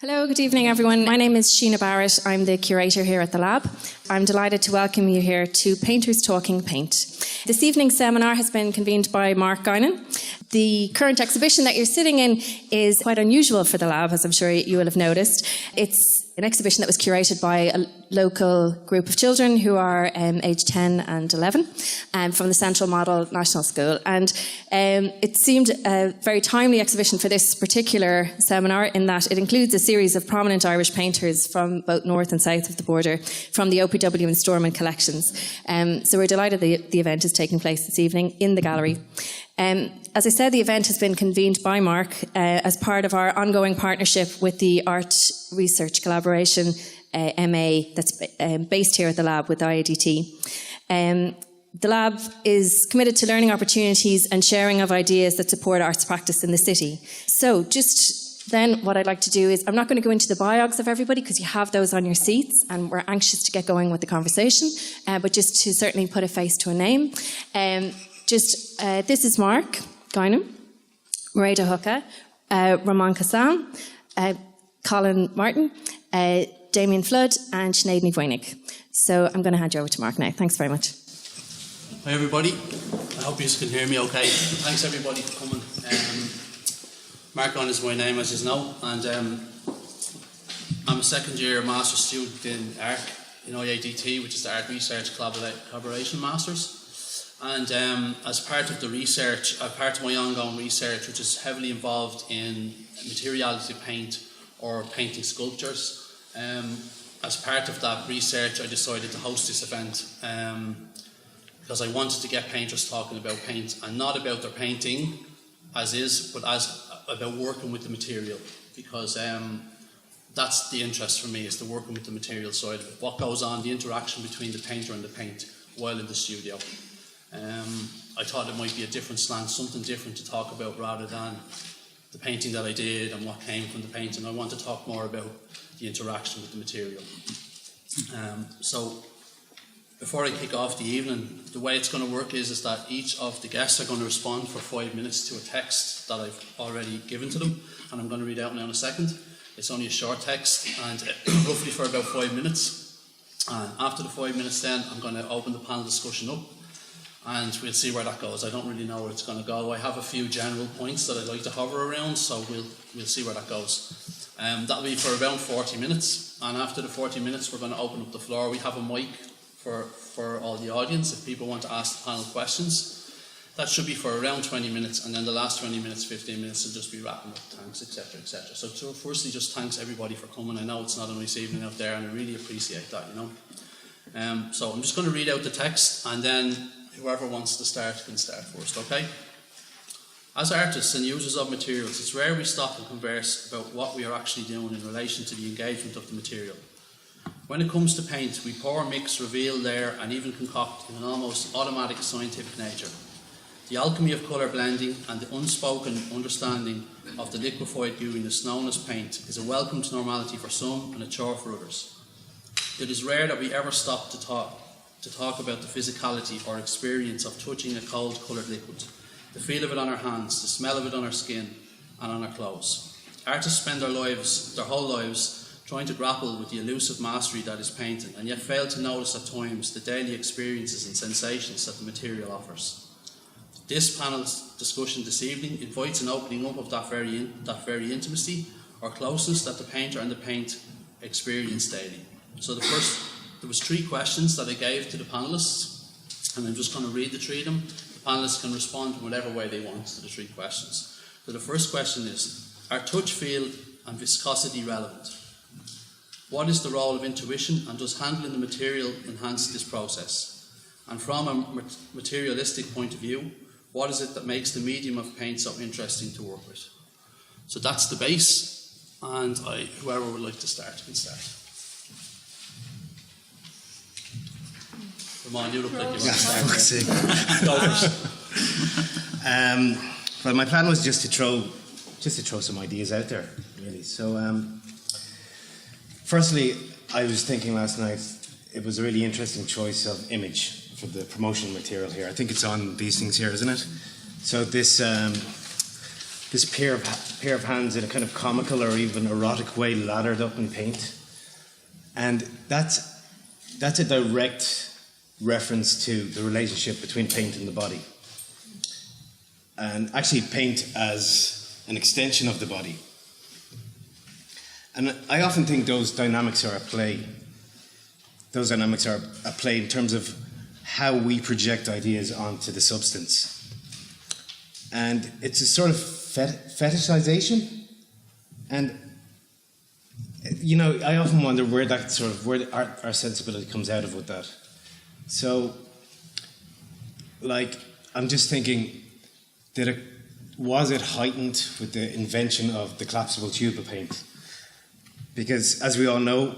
Hello, good evening everyone. My name is Sheena Barrett. I'm the curator here at the lab. I'm delighted to welcome you here to Painters Talking Paint. This evening's seminar has been convened by Marc Guinan. The current exhibition that you're sitting in is quite unusual for the lab, as I'm sure you will have noticed. It's an exhibition that was curated by a local group of children who are aged 10 and 11 from the Central Model National School. And it seemed a very timely exhibition for this particular seminar in that it includes a series of prominent Irish painters from both north and south of the border from the OPW and Stormont collections. So we're delighted the event is taking place this evening in the gallery. As I said, the event has been convened by Marc as part of our ongoing partnership with the Art Research Collaboration MA that's based here at the lab with IADT. The lab is committed to learning opportunities and sharing of ideas that support arts practice in the city. So just then what I'd like to do is, I'm not going to go into the biogs of everybody because you have those on your seats and we're anxious to get going with the conversation, but just to certainly put a face to a name. This is Marc Guinan, Mairead Hooker, Ramon Kassam, Colin Martin, Damien Flood, and Sinéad Mhaonaigh. So I'm going to hand you over to Marc now. Thanks very much. Hi everybody. I hope you can hear me okay. Thanks everybody for coming. Marc Guinan is my name, as you know, and I'm a second year master's student in art in IADT, which is the Art Research Collaboration Masters. And as part of the research, part of my ongoing research, which is heavily involved in materiality of paint or painting sculptures, as part of that research, I decided to host this event because I wanted to get painters talking about paint, and not about their painting as is, but about working with the material, because that's the interest for me, is the working with the material side of it. What goes on, the interaction between the painter and the paint while in the studio. I thought it might be a different slant, something different to talk about rather than the painting that I did and what came from the painting. I want to talk more about the interaction with the material. So before I kick off the evening, the way it's going to work is that each of the guests are going to respond for 5 minutes to a text that I've already given to them, and I'm going to read out now in a second. It's only a short text and roughly for about 5 minutes. And after the 5 minutes then, I'm going to open the panel discussion up, and we'll see where that goes. I don't really know where it's going to go. I have a few general points that I'd like to hover around, so we'll see where that goes. That'll be for around 40 minutes, and after the 40 minutes we're going to open up the floor. We have a mic for all the audience if people want to ask the panel questions. That should be for around 20 minutes, and then the last 20 minutes, 15 minutes will just be wrapping up, thanks, etc, etc. So firstly, just thanks everybody for coming. I know it's not a nice evening out there, and I really appreciate that, you know. So I'm just going to read out the text, and then whoever wants to start can start first, okay? As artists and users of materials, it's rare we stop and converse about what we are actually doing in relation to the engagement of the material. When it comes to paint, we pour, mix, reveal, layer, and even concoct in an almost automatic scientific nature. The alchemy of colour blending and the unspoken understanding of the liquefied gooeyness known as paint is a welcomed normality for some and a chore for others. It is rare that we ever stop to talk about the physicality or experience of touching a cold coloured liquid, the feel of it on our hands, the smell of it on our skin and on our clothes. Artists spend their whole lives trying to grapple with the elusive mastery that is painting, and yet fail to notice at times the daily experiences and sensations that the material offers. This panel's discussion this evening invites an opening up of that very intimacy or closeness that the painter and the paint experience daily. So there was 3 questions that I gave to the panellists, and I'm just going to read the 3 of them. The panellists can respond in whatever way they want to the 3 questions. So the first question is, are touch, feel and viscosity relevant? What is the role of intuition, and does handling the material enhance this process? And from a materialistic point of view, what is it that makes the medium of paint so interesting to work with? So that's the base, and whoever would like to start can start. Ramon, you look like you want to start. Go first. Well, my plan was just to throw some ideas out there, really. So, firstly, I was thinking last night it was a really interesting choice of image for the promotional material here. I think it's on these things here, isn't it? So this this pair of hands in a kind of comical or even erotic way lathered up in paint. And that's a direct reference to the relationship between paint and the body. And actually paint as an extension of the body. And I often think those dynamics are at play. Those dynamics are at play in terms of how we project ideas onto the substance. And it's a sort of fetishization. And, you know, I often wonder where our sensibility comes out of with that. So, like, I'm just thinking, was it heightened with the invention of the collapsible tube of paint? Because, as we all know,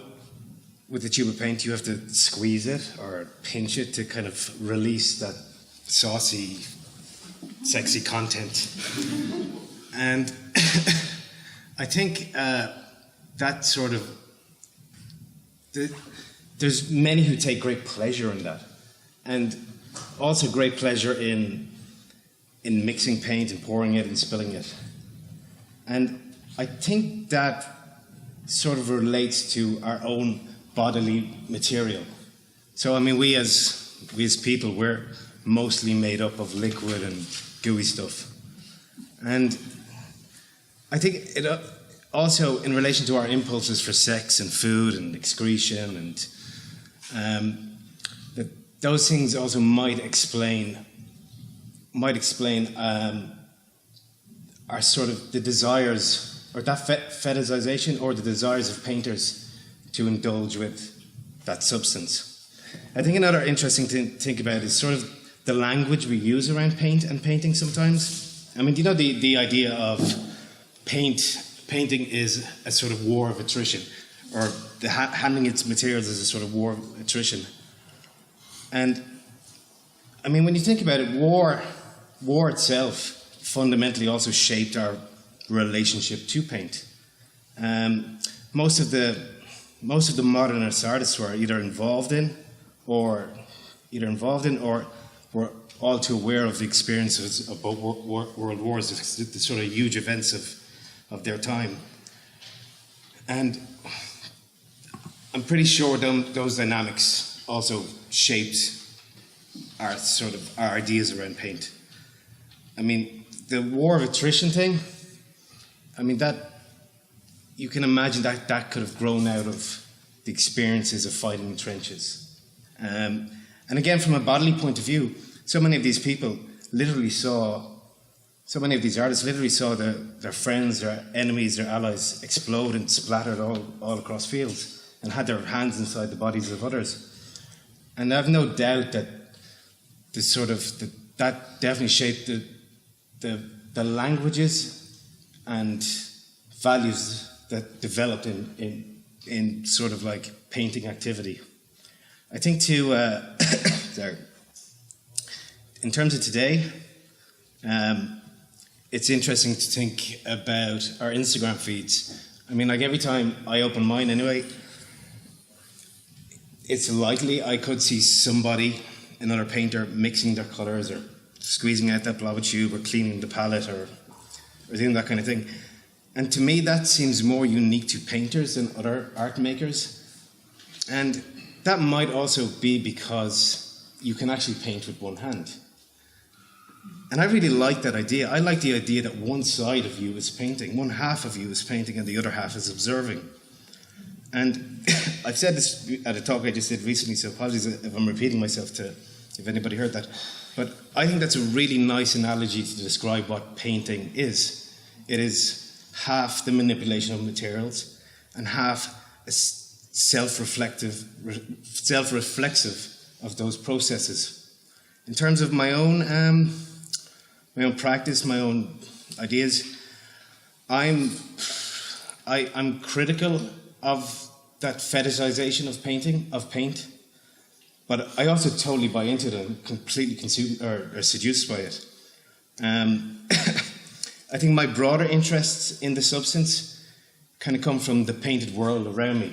with the tube of paint, you have to squeeze it or pinch it to kind of release that saucy, sexy content. And I think that sort of... There's many who take great pleasure in that. And also great pleasure in mixing paint and pouring it and spilling it. And I think that sort of relates to our own bodily material. So, I mean, we as people, we're mostly made up of liquid and gooey stuff. And I think it also, in relation to our impulses for sex and food and excretion, and that those things also might explain our sort of the desires, or that fetishization, or the desires of painters to indulge with that substance. I think another interesting thing to think about is sort of the language we use around paint and painting sometimes. I mean, you know, the idea of painting is a sort of war of attrition, or the handling its materials is a sort of war of attrition. And I mean, when you think about it, war itself fundamentally also shaped our relationship to paint. Most of the modernist artists were either involved in or were all too aware of the experiences of both world wars, the sort of huge events of their time. And I'm pretty sure those dynamics also shaped our ideas around paint. I mean, the war of attrition thing, I mean, that you can imagine that could have grown out of the experiences of fighting in trenches. And again, from a bodily point of view, so many of these people literally saw, so many of these artists literally saw their friends, their enemies, their allies explode and splattered all across fields and had their hands inside the bodies of others. And I have no doubt that that definitely shaped the languages and values that developed in sort of like painting activity. I think sorry. In terms of today, it's interesting to think about our Instagram feeds. I mean, like every time I open mine anyway, it's likely I could see somebody, another painter, mixing their colours or squeezing out that blob of tube or cleaning the palette or doing that kind of thing. And to me, that seems more unique to painters than other art makers. And that might also be because you can actually paint with one hand. And I really like that idea. I like the idea that one side of you is painting, one half of you is painting, and the other half is observing. And I've said this at a talk I just did recently, so apologies if I'm repeating myself if anybody heard that. But I think that's a really nice analogy to describe what painting is. It is half the manipulation of materials and half a self-reflexive of those processes. In terms of my own practice, my own ideas, I'm critical of that fetishization of paint, but I also totally buy into it and completely consumed or seduced by it. I think my broader interests in the substance kind of come from the painted world around me.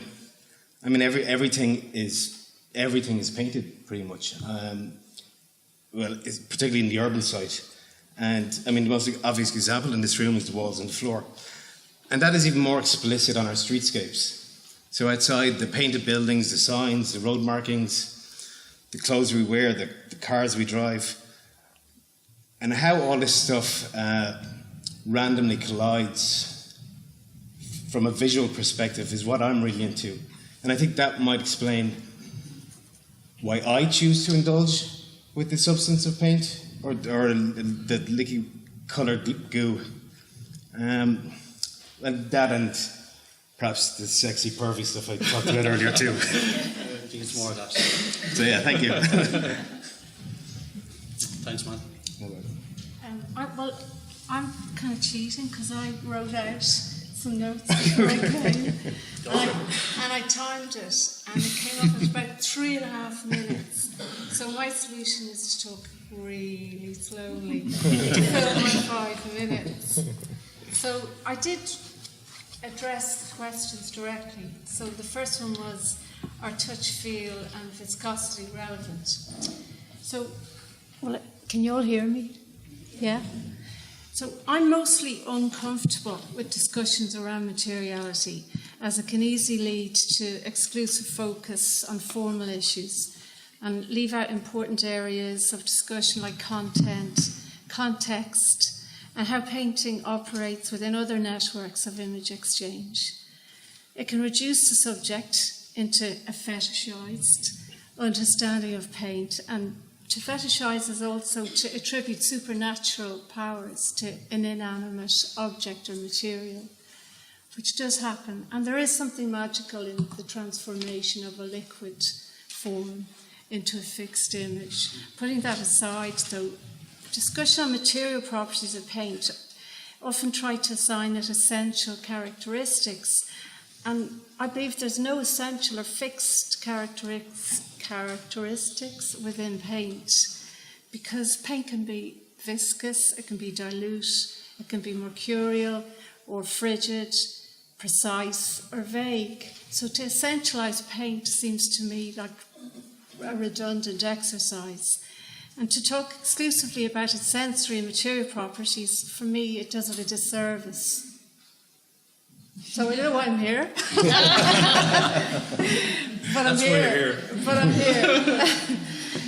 I mean, everything is painted pretty much. Well, particularly in the urban site. And I mean, the most obvious example in this room is the walls and the floor. And that is even more explicit on our streetscapes. So outside, the painted buildings, the signs, the road markings, the clothes we wear, the cars we drive, and how all this stuff randomly collides from a visual perspective is what I'm really into. And I think that might explain why I choose to indulge with the substance of paint or the liquid coloured goo. And that and perhaps the sexy pervy stuff I talked about earlier too. I think it's more of that. So yeah, thank you. Thanks, man. Well, I'm kind of cheating because I wrote out some notes before I came, and I timed it, and it came up at about 3.5 minutes. So my solution is to talk really slowly to fill my 5 minutes. So I did address the questions directly. So the first one was, are touch, feel and viscosity relevant? So, well, can you all hear me? Yeah? So I'm mostly uncomfortable with discussions around materiality, as it can easily lead to exclusive focus on formal issues and leave out important areas of discussion like content, context, and how painting operates within other networks of image exchange. It can reduce the subject into a fetishized understanding of paint, and to fetishize is also to attribute supernatural powers to an inanimate object or material, which does happen. And there is something magical in the transformation of a liquid form into a fixed image. Putting that aside, though, discussion on material properties of paint often try to assign it essential characteristics, and I believe there's no essential or fixed characteristics within paint, because paint can be viscous, it can be dilute, it can be mercurial or frigid, precise or vague. So to essentialize paint seems to me like a redundant exercise. And to talk exclusively about its sensory and material properties, for me, it does it a disservice. So I don't know why I'm here. But I'm here. But I'm here.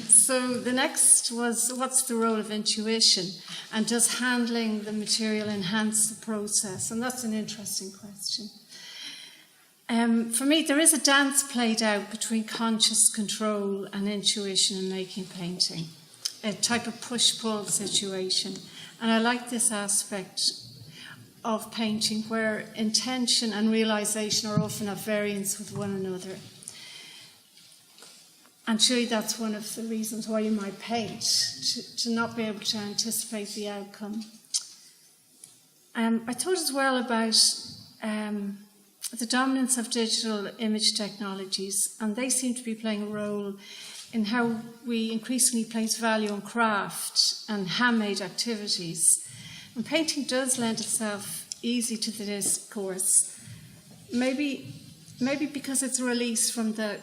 So the next was, what's the role of intuition? And does handling the material enhance the process? And that's an interesting question. For me, there is a dance played out between conscious control and intuition in making painting, a type of push-pull situation. And I like this aspect of painting where intention and realization are often at variance with one another. And surely that's one of the reasons why you might paint, to not be able to anticipate the outcome. I thought as well about the dominance of digital image technologies, and they seem to be playing a role in how we increasingly place value on craft and handmade activities. And painting does lend itself easy to the discourse, maybe because it's a release from the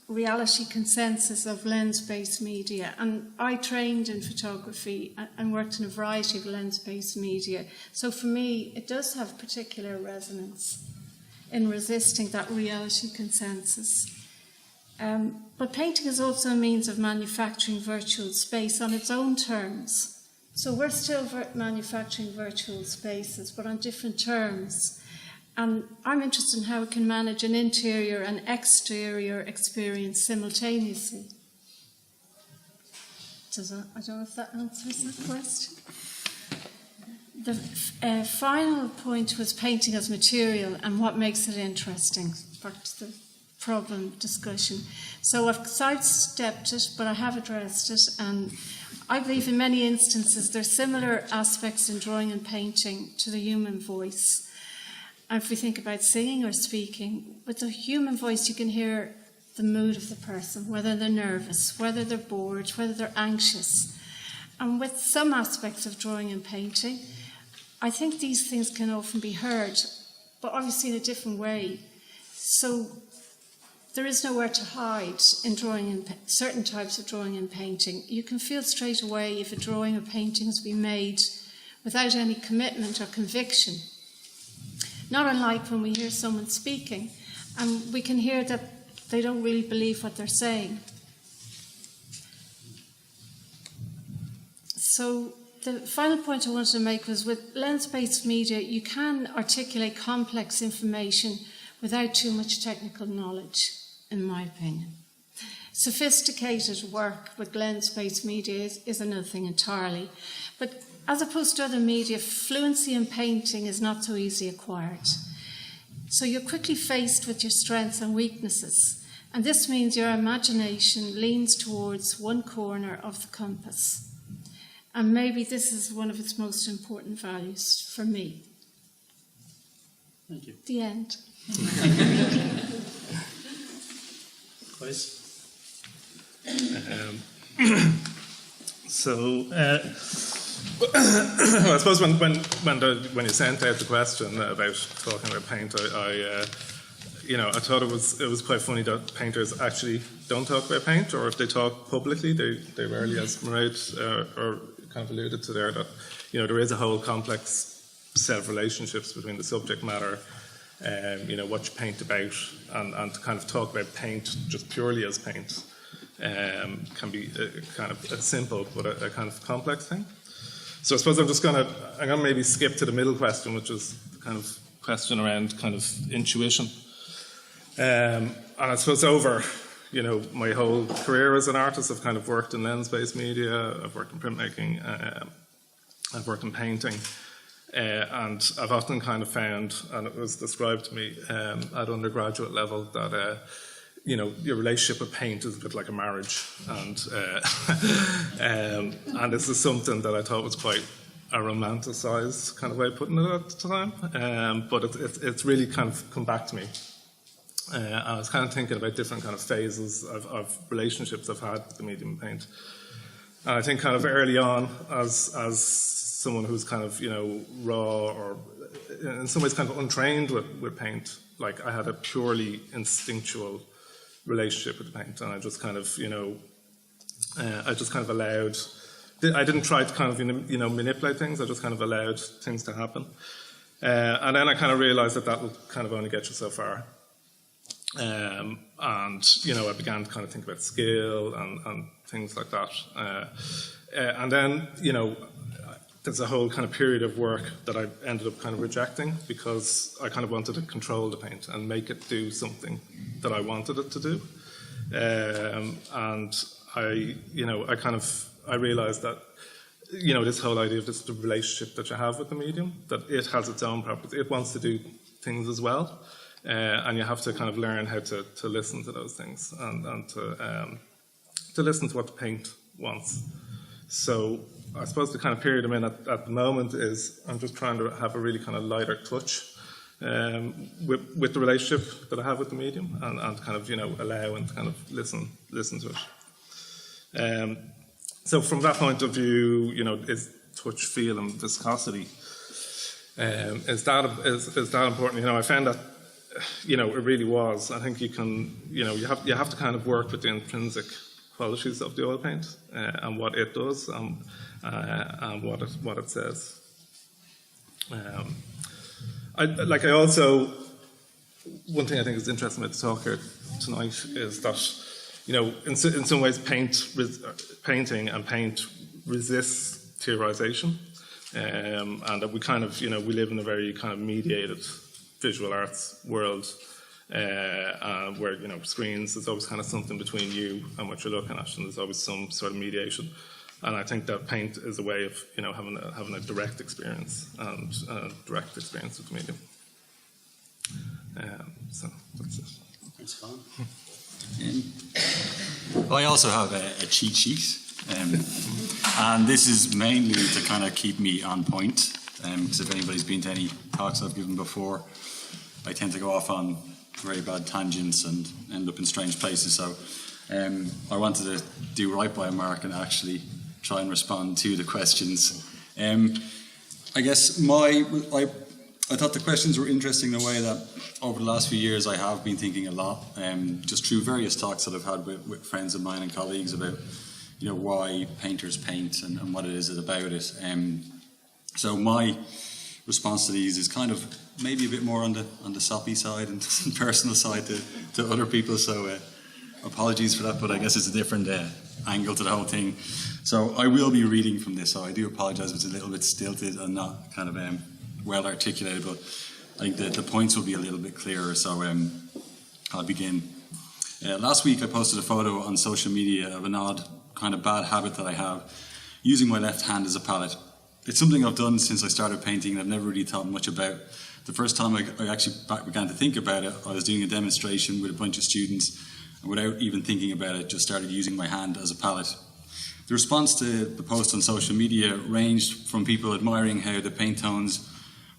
reality consensus of lens-based media. And I trained in photography and worked in a variety of lens-based media. So for me, it does have particular resonance in resisting that reality consensus. But painting is also a means of manufacturing virtual space on its own terms. So we're still manufacturing virtual spaces, but on different terms. And I'm interested in how we can manage an interior and exterior experience simultaneously. I don't know if that answers the question. The final point was painting as material and what makes it interesting. Back to the problem discussion. So I've sidestepped it, but I have addressed it, and I believe in many instances there are similar aspects in drawing and painting to the human voice. And if we think about singing or speaking, with the human voice you can hear the mood of the person, whether they're nervous, whether they're bored, whether they're anxious. And with some aspects of drawing and painting, I think these things can often be heard, but obviously in a different way. So there is nowhere to hide in drawing and certain types of drawing and painting. You can feel straight away if a drawing or painting has been made without any commitment or conviction. Not unlike when we hear someone speaking, and we can hear that they don't really believe what they're saying. So the final point I wanted to make was, with lens-based media, you can articulate complex information without too much technical knowledge, in my opinion. Sophisticated work with lens-based media is another thing entirely. But as opposed to other media, fluency in painting is not so easily acquired. So you're quickly faced with your strengths and weaknesses. And this means your imagination leans towards one corner of the compass. And maybe this is one of its most important values for me. Thank you. The end. Quiz? I suppose when you sent out the question about talking about paint, I thought it was quite funny that painters actually don't talk about paint, or if they talk publicly, they rarely, as Mairead or kind of alluded to there, that there is a whole complex set of relationships between the subject matter, what you paint about, and to kind of talk about paint just purely as paint can be kind of a simple but a kind of complex thing. So I suppose I'm going to maybe skip to the middle question, which is the kind of question around kind of intuition. And I suppose over, my whole career as an artist, I've kind of worked in lens-based media, I've worked in printmaking, I've worked in painting, and I've often kind of found, and it was described to me at undergraduate level, that your relationship with paint is a bit like a marriage, and this is something that I thought was quite a romanticised kind of way of putting it at the time, but it's really kind of come back to me. I was kind of thinking about different kind of phases of relationships I've had with the medium paint. And I think kind of early on, as someone who's kind of, raw or in some ways kind of untrained with paint, like I had a purely instinctual relationship with the paint, and I just kind of, allowed, I didn't try to kind of, manipulate things, I just kind of allowed things to happen. And then I kind of realised that will kind of only get you so far. And, I began to kind of think about skill and things like that. And then, there's a whole kind of period of work that I ended up kind of rejecting, because I kind of wanted to control the paint and make it do something that I wanted it to do. And I realised that, this whole idea of the relationship that you have with the medium, that it has its own properties. It wants to do things as well. And you have to kind of learn how to listen to those things and to listen to what the paint wants. So I suppose the kind of period I'm in at the moment is I'm just trying to have a really kind of lighter touch with the relationship that I have with the medium, and kind of allow and kind of listen to it. So from that point of view, is touch, feel, and viscosity, is that important? I found that it really was. I think you can, you have to kind of work with the intrinsic qualities of the oil paint and what it does and what it says. I also, one thing I think is interesting about the talk here tonight is that, in some ways painting and paint resists theorization, and that we kind of, we live in a very kind of mediated visual arts world, where screens, there's always kind of something between you and what you're looking at, and there's always some sort of mediation. And I think that paint is a way of having a direct experience and direct experience with the medium. So that's it. Thanks, Colin. I also have a cheat sheet, and this is mainly to kind of keep me on point. Because if anybody's been to any talks I've given before, I tend to go off on very bad tangents and end up in strange places. So I wanted to do right by Marc and actually try and respond to the questions. I guess I thought the questions were interesting in a way that over the last few years I have been thinking a lot, just through various talks that I've had with friends of mine and colleagues about, why painters paint and what it is about it. So my response to these is kind of maybe a bit more on the soppy side and personal side to other people. So apologies for that, but I guess it's a different angle to the whole thing. So I will be reading from this. So I do apologise if it's a little bit stilted and not kind of well articulated, but I think the points will be a little bit clearer. So I'll begin. Last week I posted a photo on social media of an odd kind of bad habit that I have, using my left hand as a palette. It's something I've done since I started painting and I've never really thought much about. The first time I actually began to think about it, I was doing a demonstration with a bunch of students, and without even thinking about it, just started using my hand as a palette. The response to the post on social media ranged from people admiring how the paint tones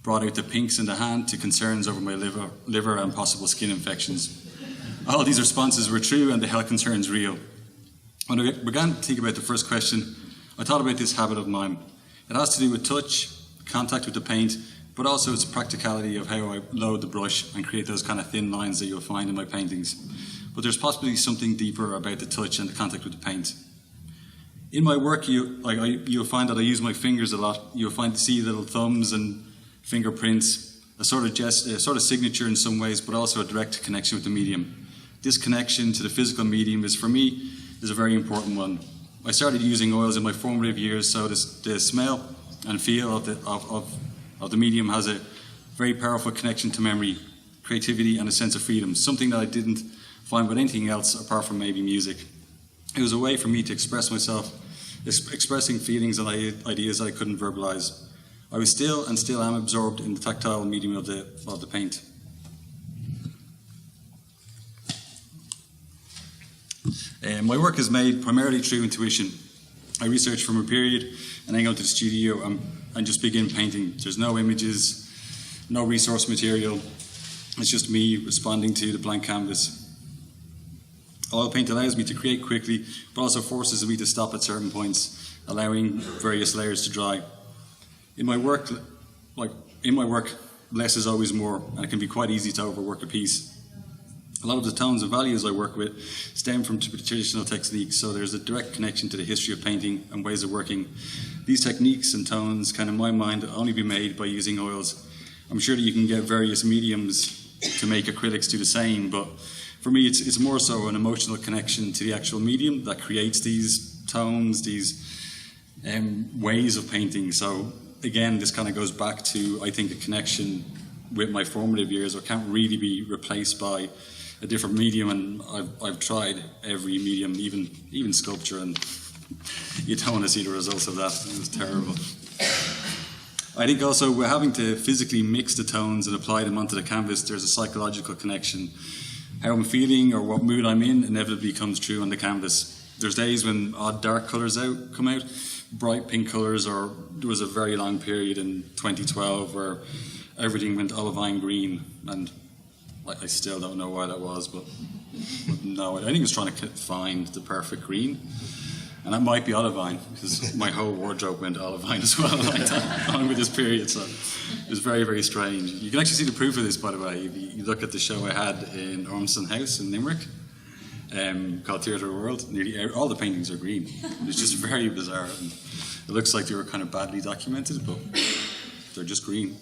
brought out the pinks in the hand to concerns over my liver and possible skin infections. All these responses were true and the health concerns real. When I began to think about the first question, I thought about this habit of mine. It has to do with touch, contact with the paint, but also its practicality of how I load the brush and create those kind of thin lines that you'll find in my paintings. But there's possibly something deeper about the touch and the contact with the paint. In my work, you'll find that I use my fingers a lot. You'll see little thumbs and fingerprints, a sort of signature in some ways, but also a direct connection with the medium. This connection to the physical medium for me is a very important one. I started using oils in my formative years, so the smell and feel of the medium has a very powerful connection to memory, creativity, and a sense of freedom, something that I didn't find with anything else apart from maybe music. It was a way for me to express myself, expressing feelings and ideas that I couldn't verbalize. I was still and still am absorbed in the tactile medium of the paint. My work is made primarily through intuition. I research from a period and then go to the studio and just begin painting. There's no images, no resource material. It's just me responding to the blank canvas. Oil paint allows me to create quickly, but also forces me to stop at certain points, allowing various layers to dry. In my work, less is always more, and it can be quite easy to overwork a piece. A lot of the tones and values I work with stem from traditional techniques, so there's a direct connection to the history of painting and ways of working. These techniques and tones can, in my mind, only be made by using oils. I'm sure that you can get various mediums to make acrylics do the same, but for me it's more so an emotional connection to the actual medium that creates these tones, these ways of painting. So again, this kind of goes back to, I think, a connection with my formative years, or can't really be replaced by a different medium, and I've tried every medium, even sculpture, and you don't want to see the results of that. It was terrible. I think also we're having to physically mix the tones and apply them onto the canvas. There's a psychological connection. How I'm feeling or what mood I'm in inevitably comes true on the canvas. There's days when odd dark colours come out, bright pink colours, or there was a very long period in 2012 where everything went olivine green, and I still don't know why that was, but no, I think I was trying to find the perfect green, and that might be olivine, because my whole wardrobe went olivine as well along with this period, so it was very, very strange. You can actually see the proof of this, by the way, if you look at the show I had in Ormston House in Limerick, called Theatre of the World. Nearly all the paintings are green. It's just very bizarre, and it looks like they were kind of badly documented, but they're just green.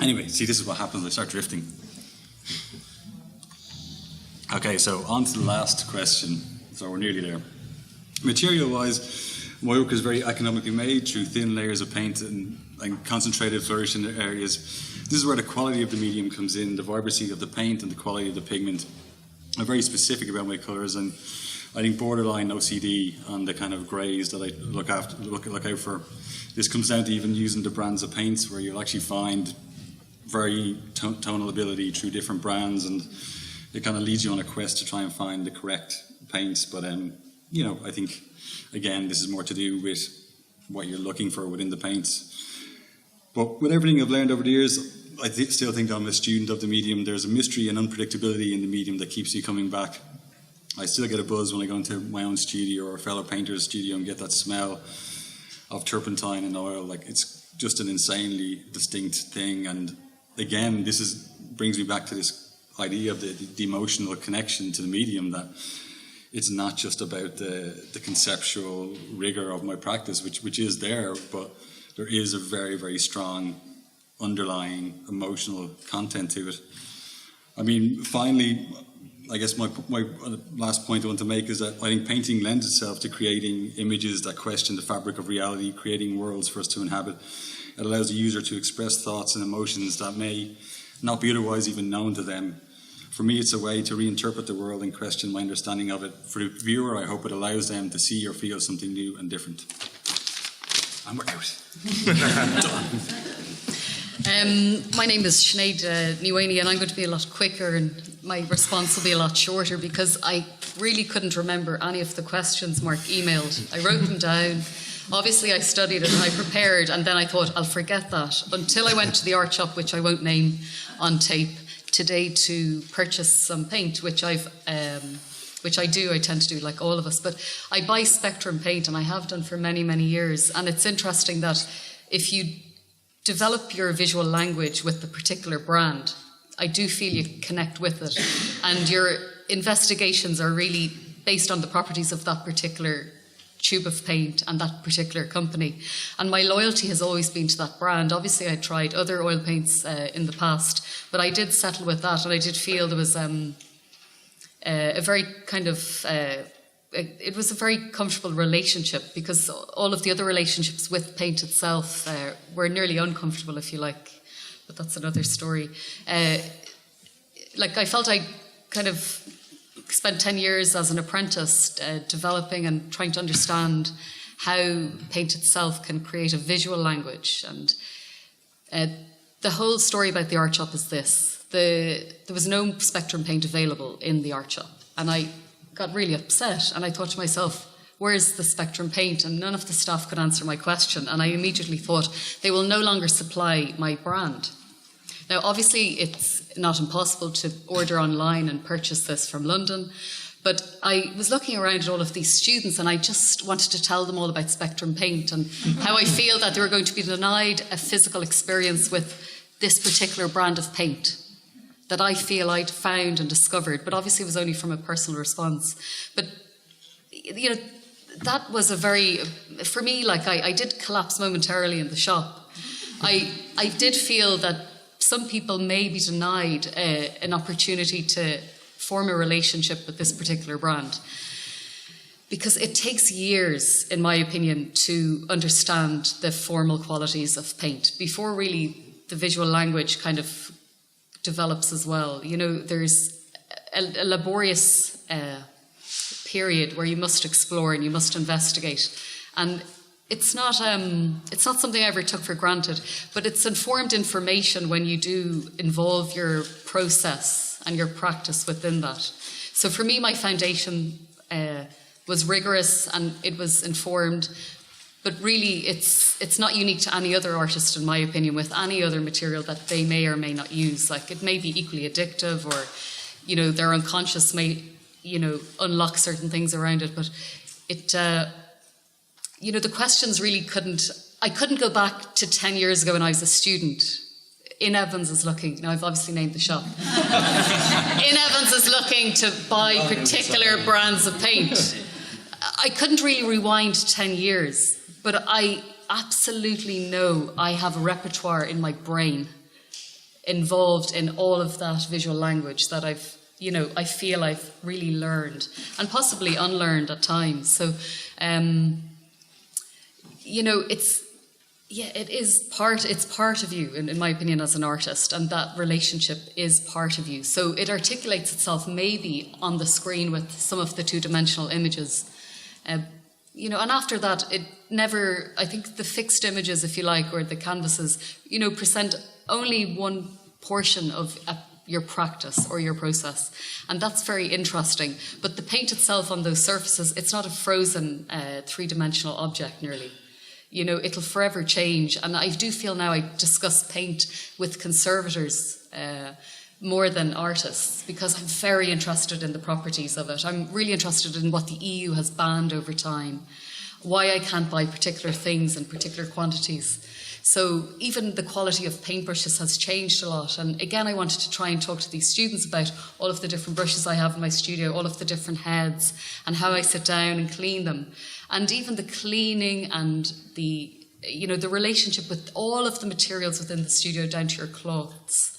Anyway, see, this is what happens when I start drifting. Okay, so on to the last question. So we're nearly there. Material-wise, my work is very economically made through thin layers of paint and concentrated flourish in the areas. This is where the quality of the medium comes in, the vibrancy of the paint and the quality of the pigment. I'm very specific about my colours, and I think borderline OCD on the kind of greys that I look out for. This comes down to even using the brands of paints, where you'll actually find very tonal ability through different brands, and it kind of leads you on a quest to try and find the correct paints. But I think again, this is more to do with what you're looking for within the paints. But with everything I've learned over the years, I still think I'm a student of the medium. There's a mystery and unpredictability in the medium that keeps you coming back. I still get a buzz when I go into my own studio or a fellow painter's studio and get that smell of turpentine and oil. Like, it's just an insanely distinct thing. And again, brings me back to this idea of the emotional connection to the medium, that it's not just about the conceptual rigor of my practice, which is there, but there is a very, very strong underlying emotional content to it. I mean, finally, I guess my last point I want to make is that I think painting lends itself to creating images that question the fabric of reality, creating worlds for us to inhabit. It allows the user to express thoughts and emotions that may not be otherwise even known to them. For me, it's a way to reinterpret the world and question my understanding of it. For the viewer, I hope it allows them to see or feel something new and different. And we're out. My name is Sinéad Mhaonaigh, and I'm going to be a lot quicker, and my response will be a lot shorter because I really couldn't remember any of the questions Marc emailed. I wrote them down. Obviously, I studied it and I prepared, and then I thought, I'll forget that until I went to the art shop, which I won't name on tape, today to purchase some paint, which I tend to do like all of us. But I buy Spectrum paint, and I have done for many, many years. And it's interesting that if you develop your visual language with the particular brand, I do feel you connect with it. And your investigations are really based on the properties of that particular tube of paint and that particular company. And my loyalty has always been to that brand. Obviously, I tried other oil paints in the past, but I did settle with that, and I did feel there was a very kind of it was a very comfortable relationship, because all of the other relationships with paint itself were nearly uncomfortable, if you like, but that's another story. Like I felt I kind of spent 10 years as an apprentice developing and trying to understand how paint itself can create a visual language. And the whole story about the art shop is this. There was no Spectrum paint available in the art shop, and I got really upset, and I thought to myself, where's the Spectrum paint? And none of the staff could answer my question, and I immediately thought, they will no longer supply my brand. Now, obviously, it's not impossible to order online and purchase this from London, but I was looking around at all of these students, and I just wanted to tell them all about Spectrum paint and how I feel that they were going to be denied a physical experience with this particular brand of paint that I feel I'd found and discovered, but obviously it was only from a personal response. But, you know, that was a very, for me, like I did collapse momentarily in the shop. I did feel that some people may be denied an opportunity to form a relationship with this particular brand, because it takes years, in my opinion, to understand the formal qualities of paint before really the visual language kind of develops as well. You know, there's a laborious period where you must explore and you must investigate, and it's not something I ever took for granted, but it's informed information when you do involve your process and your practice within that. So for me, my foundation was rigorous and it was informed, but really it's not unique to any other artist, in my opinion, with any other material that they may or may not use. Like, it may be equally addictive, or, you know, their unconscious may, you know, unlock certain things around it, but it, you know, the questions really I couldn't go back to 10 years ago when I was a student. In Evans is looking, now I've obviously named the shop. In Evans is looking to buy particular brands of paint. I couldn't really rewind 10 years, but I absolutely know I have a repertoire in my brain involved in all of that visual language that I've, you know, I feel I've really learned and possibly unlearned at times. So, you know, it's part of you, in my opinion, as an artist, and that relationship is part of you. So it articulates itself maybe on the screen with some of the two-dimensional images. You know, and after that, it never, I think the fixed images, if you like, or the canvases, you know, present only one portion of your practice or your process. And that's very interesting. But the paint itself on those surfaces, it's not a frozen three-dimensional object nearly. You know, it'll forever change. And I do feel now I discuss paint with conservators more than artists, because I'm very interested in the properties of it. I'm really interested in what the EU has banned over time, why I can't buy particular things in particular quantities. So even the quality of paintbrushes has changed a lot. And again, I wanted to try and talk to these students about all of the different brushes I have in my studio, all of the different heads, and how I sit down and clean them. And even the cleaning and the relationship with all of the materials within the studio down to your cloths.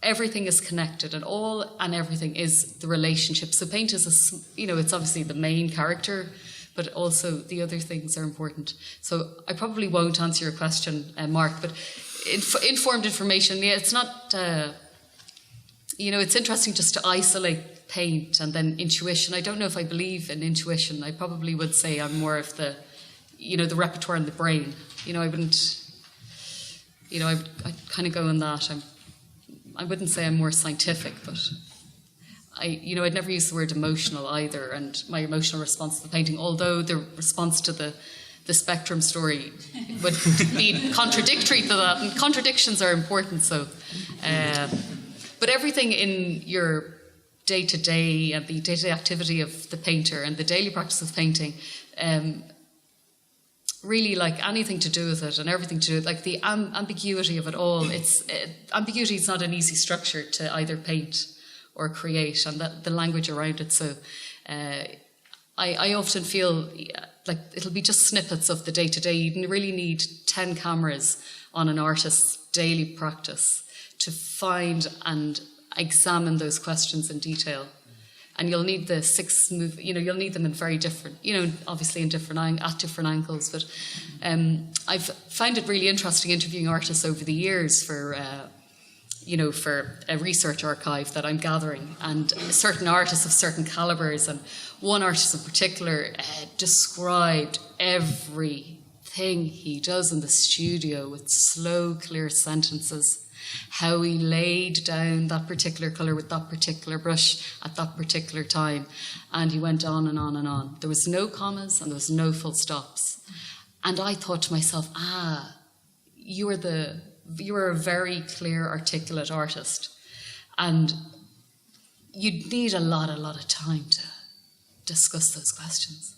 Everything is connected, and all and everything is the relationship. So paint is it's obviously the main character, but also the other things are important. So I probably won't answer your question, Mark, but informed information, it's not, it's interesting just to isolate paint and then intuition. I don't know if I believe in intuition. I probably would say I'm more of the repertoire in the brain. I wouldn't, I'd kind of go in that. I wouldn't say I'm more scientific, but I'd never use the word emotional either, and my emotional response to the painting, although the response to the spectrum story would be contradictory to that, and contradictions are important, so. But everything in your day-to-day and the day-to-day activity of the painter and the daily practice of painting, really like anything to do with it and everything to do with like the ambiguity of it all. Ambiguity is not an easy structure to either paint or create, and the language around it. So I often feel like it'll be just snippets of the day-to-day. You really need 10 cameras on an artist's daily practice to find and examine those questions in detail. And you'll need the 6 you'll need them in very different, obviously at different angles. But I've found it really interesting interviewing artists over the years for a research archive that I'm gathering, and certain artists of certain calibers. And one artist in particular described everything he does in the studio with slow, clear sentences. How he laid down that particular colour with that particular brush at that particular time. And he went on and on and on. There was no commas and there was no full stops. And I thought to myself, you are a very clear, articulate artist. And you'd need a lot of time to discuss those questions.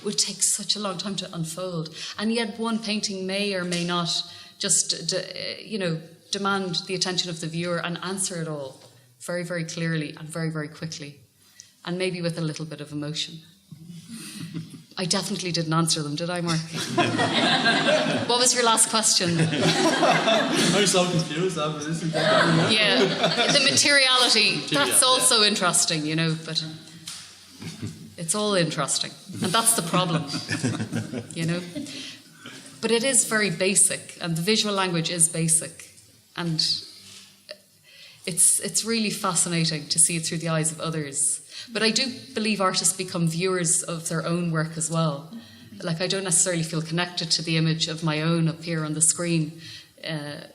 Would take such a long time to unfold. And yet one painting may or may not just, demand the attention of the viewer and answer it all very, very clearly and very, very quickly. And maybe with a little bit of emotion. I definitely didn't answer them, did I, Mark? What was your last question? I'm so confused after this. Yeah, the materiality, that's also interesting, but it's all interesting. And that's the problem, But it is very basic, and the visual language is basic. And it's really fascinating to see it through the eyes of others. But I do believe artists become viewers of their own work as well. Like, I don't necessarily feel connected to the image of my own up here on the screen. That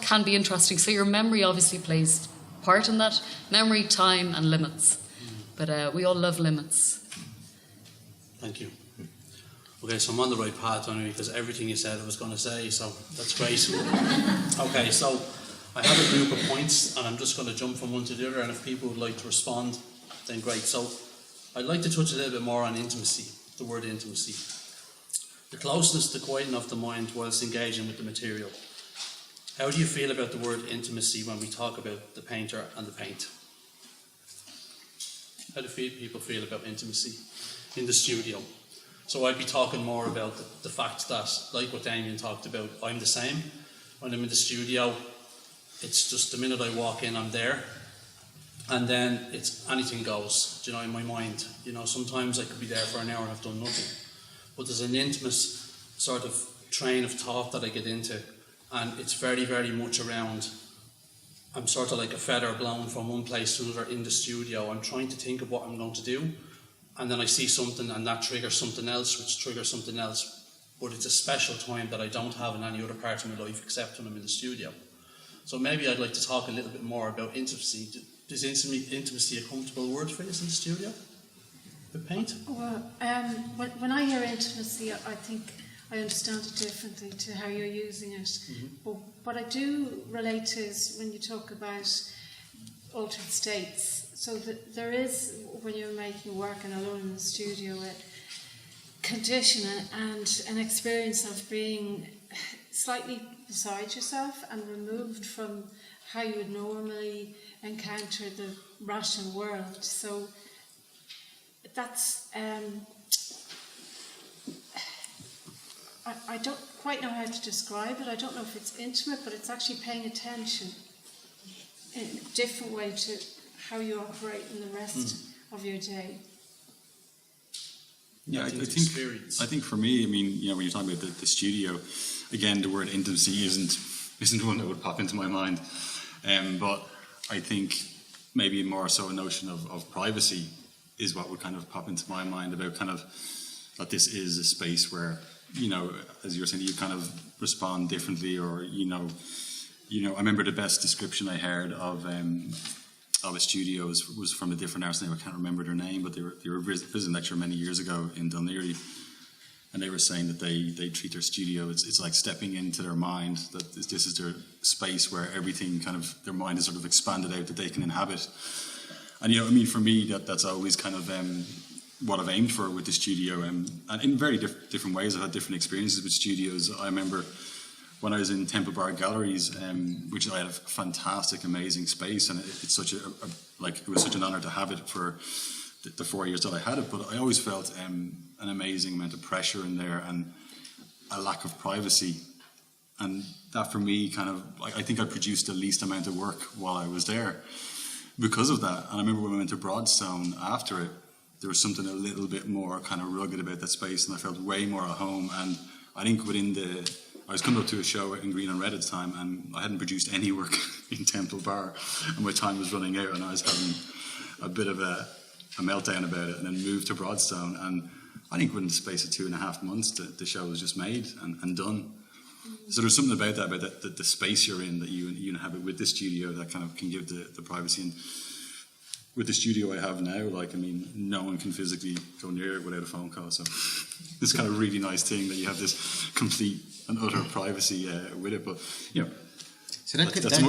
can be interesting. So your memory obviously plays part in that. Memory, time, and limits. But we all love limits. Thank you. Okay, so I'm on the right path only because everything you said I was going to say, so that's great. Okay, so I have a group of points and I'm just going to jump from one to the other, and if people would like to respond, then great. So I'd like to touch a little bit more on intimacy, the word intimacy. The closeness, the quieting of the mind whilst engaging with the material. How do you feel about the word intimacy when we talk about the painter and the paint? How do people feel about intimacy in the studio? So I'd be talking more about the fact that, like what Damien talked about, I'm the same. When I'm in the studio, it's just the minute I walk in, I'm there. And then it's anything goes, in my mind. Sometimes I could be there for an hour and I've done nothing. But there's an intimate sort of train of thought that I get into. And it's very, very much around, I'm sort of like a feather blown from one place to another in the studio. I'm trying to think of what I'm going to do. And then I see something and that triggers something else, which triggers something else. But it's a special time that I don't have in any other part of my life except when I'm in the studio. So maybe I'd like to talk a little bit more about intimacy. Is intimacy a comfortable word for you in the studio? The paint? Well, when I hear intimacy, I think I understand it differently to how you're using it. Mm-hmm. But what I do relate to is when you talk about altered states. So there is, when you're making work and alone in the studio, a condition and an experience of being slightly beside yourself and removed from how you would normally encounter the Russian world. So that's I don't quite know how to describe it. I don't know if it's intimate, but it's actually paying attention in a different way to how you operate in the rest of your day. Yeah, I think for me, I mean, when you're talking about the studio, again, the word intimacy isn't one that would pop into my mind. But I think maybe more so a notion of privacy is what would kind of pop into my mind about kind of that this is a space where, as you were saying, you kind of respond differently, or I remember the best description I heard of a studio was from a different artist. I can't remember their name, but they were visiting lecture many years ago in Dunleary, and they were saying that they treat their studio, it's like stepping into their mind, that this is their space where everything kind of, their mind is sort of expanded out, that they can inhabit. And for me, that's always kind of what I've aimed for with the studio, and in very different ways. I've had different experiences with studios. I remember when I was in Temple Bar Galleries, which I had a fantastic, amazing space, and it's such it was such an honour to have it for the 4 years that I had it. But I always felt an amazing amount of pressure in there and a lack of privacy, and that for me kind of, I think I produced the least amount of work while I was there because of that. And I remember when we went to Broadstone after it, there was something a little bit more kind of rugged about that space, and I felt way more at home. And I think I was coming up to a show in Green and Red at the time, and I hadn't produced any work in Temple Bar, and my time was running out, and I was having a bit of a meltdown about it, and then moved to Broadstone. And I think within the space of 2.5 months, the show was just made and done. So there's something about the space you're in, that you inhabit with the studio, that kind of can give the privacy. And with the studio I have now, no one can physically go near it without a phone call. So it's kind of a really nice thing that you have this complete and utter privacy with it. But so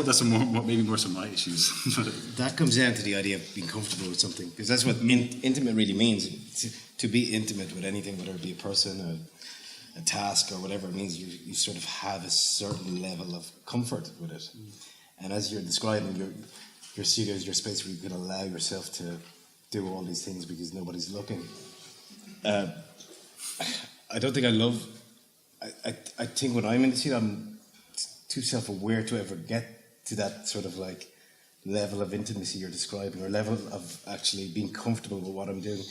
that's maybe more some of my issues. That comes down to the idea of being comfortable with something, because that's what intimate really means. To be intimate with anything, whether it be a person, a task, or whatever, it means you sort of have a certain level of comfort with it. And as you're describing, your studio is your space where you can allow yourself to do all these things because nobody's looking. I don't think I love. I think when I'm in the studio, I'm too self-aware to ever get to that sort of level of intimacy you're describing, or level of actually being comfortable with what I'm doing.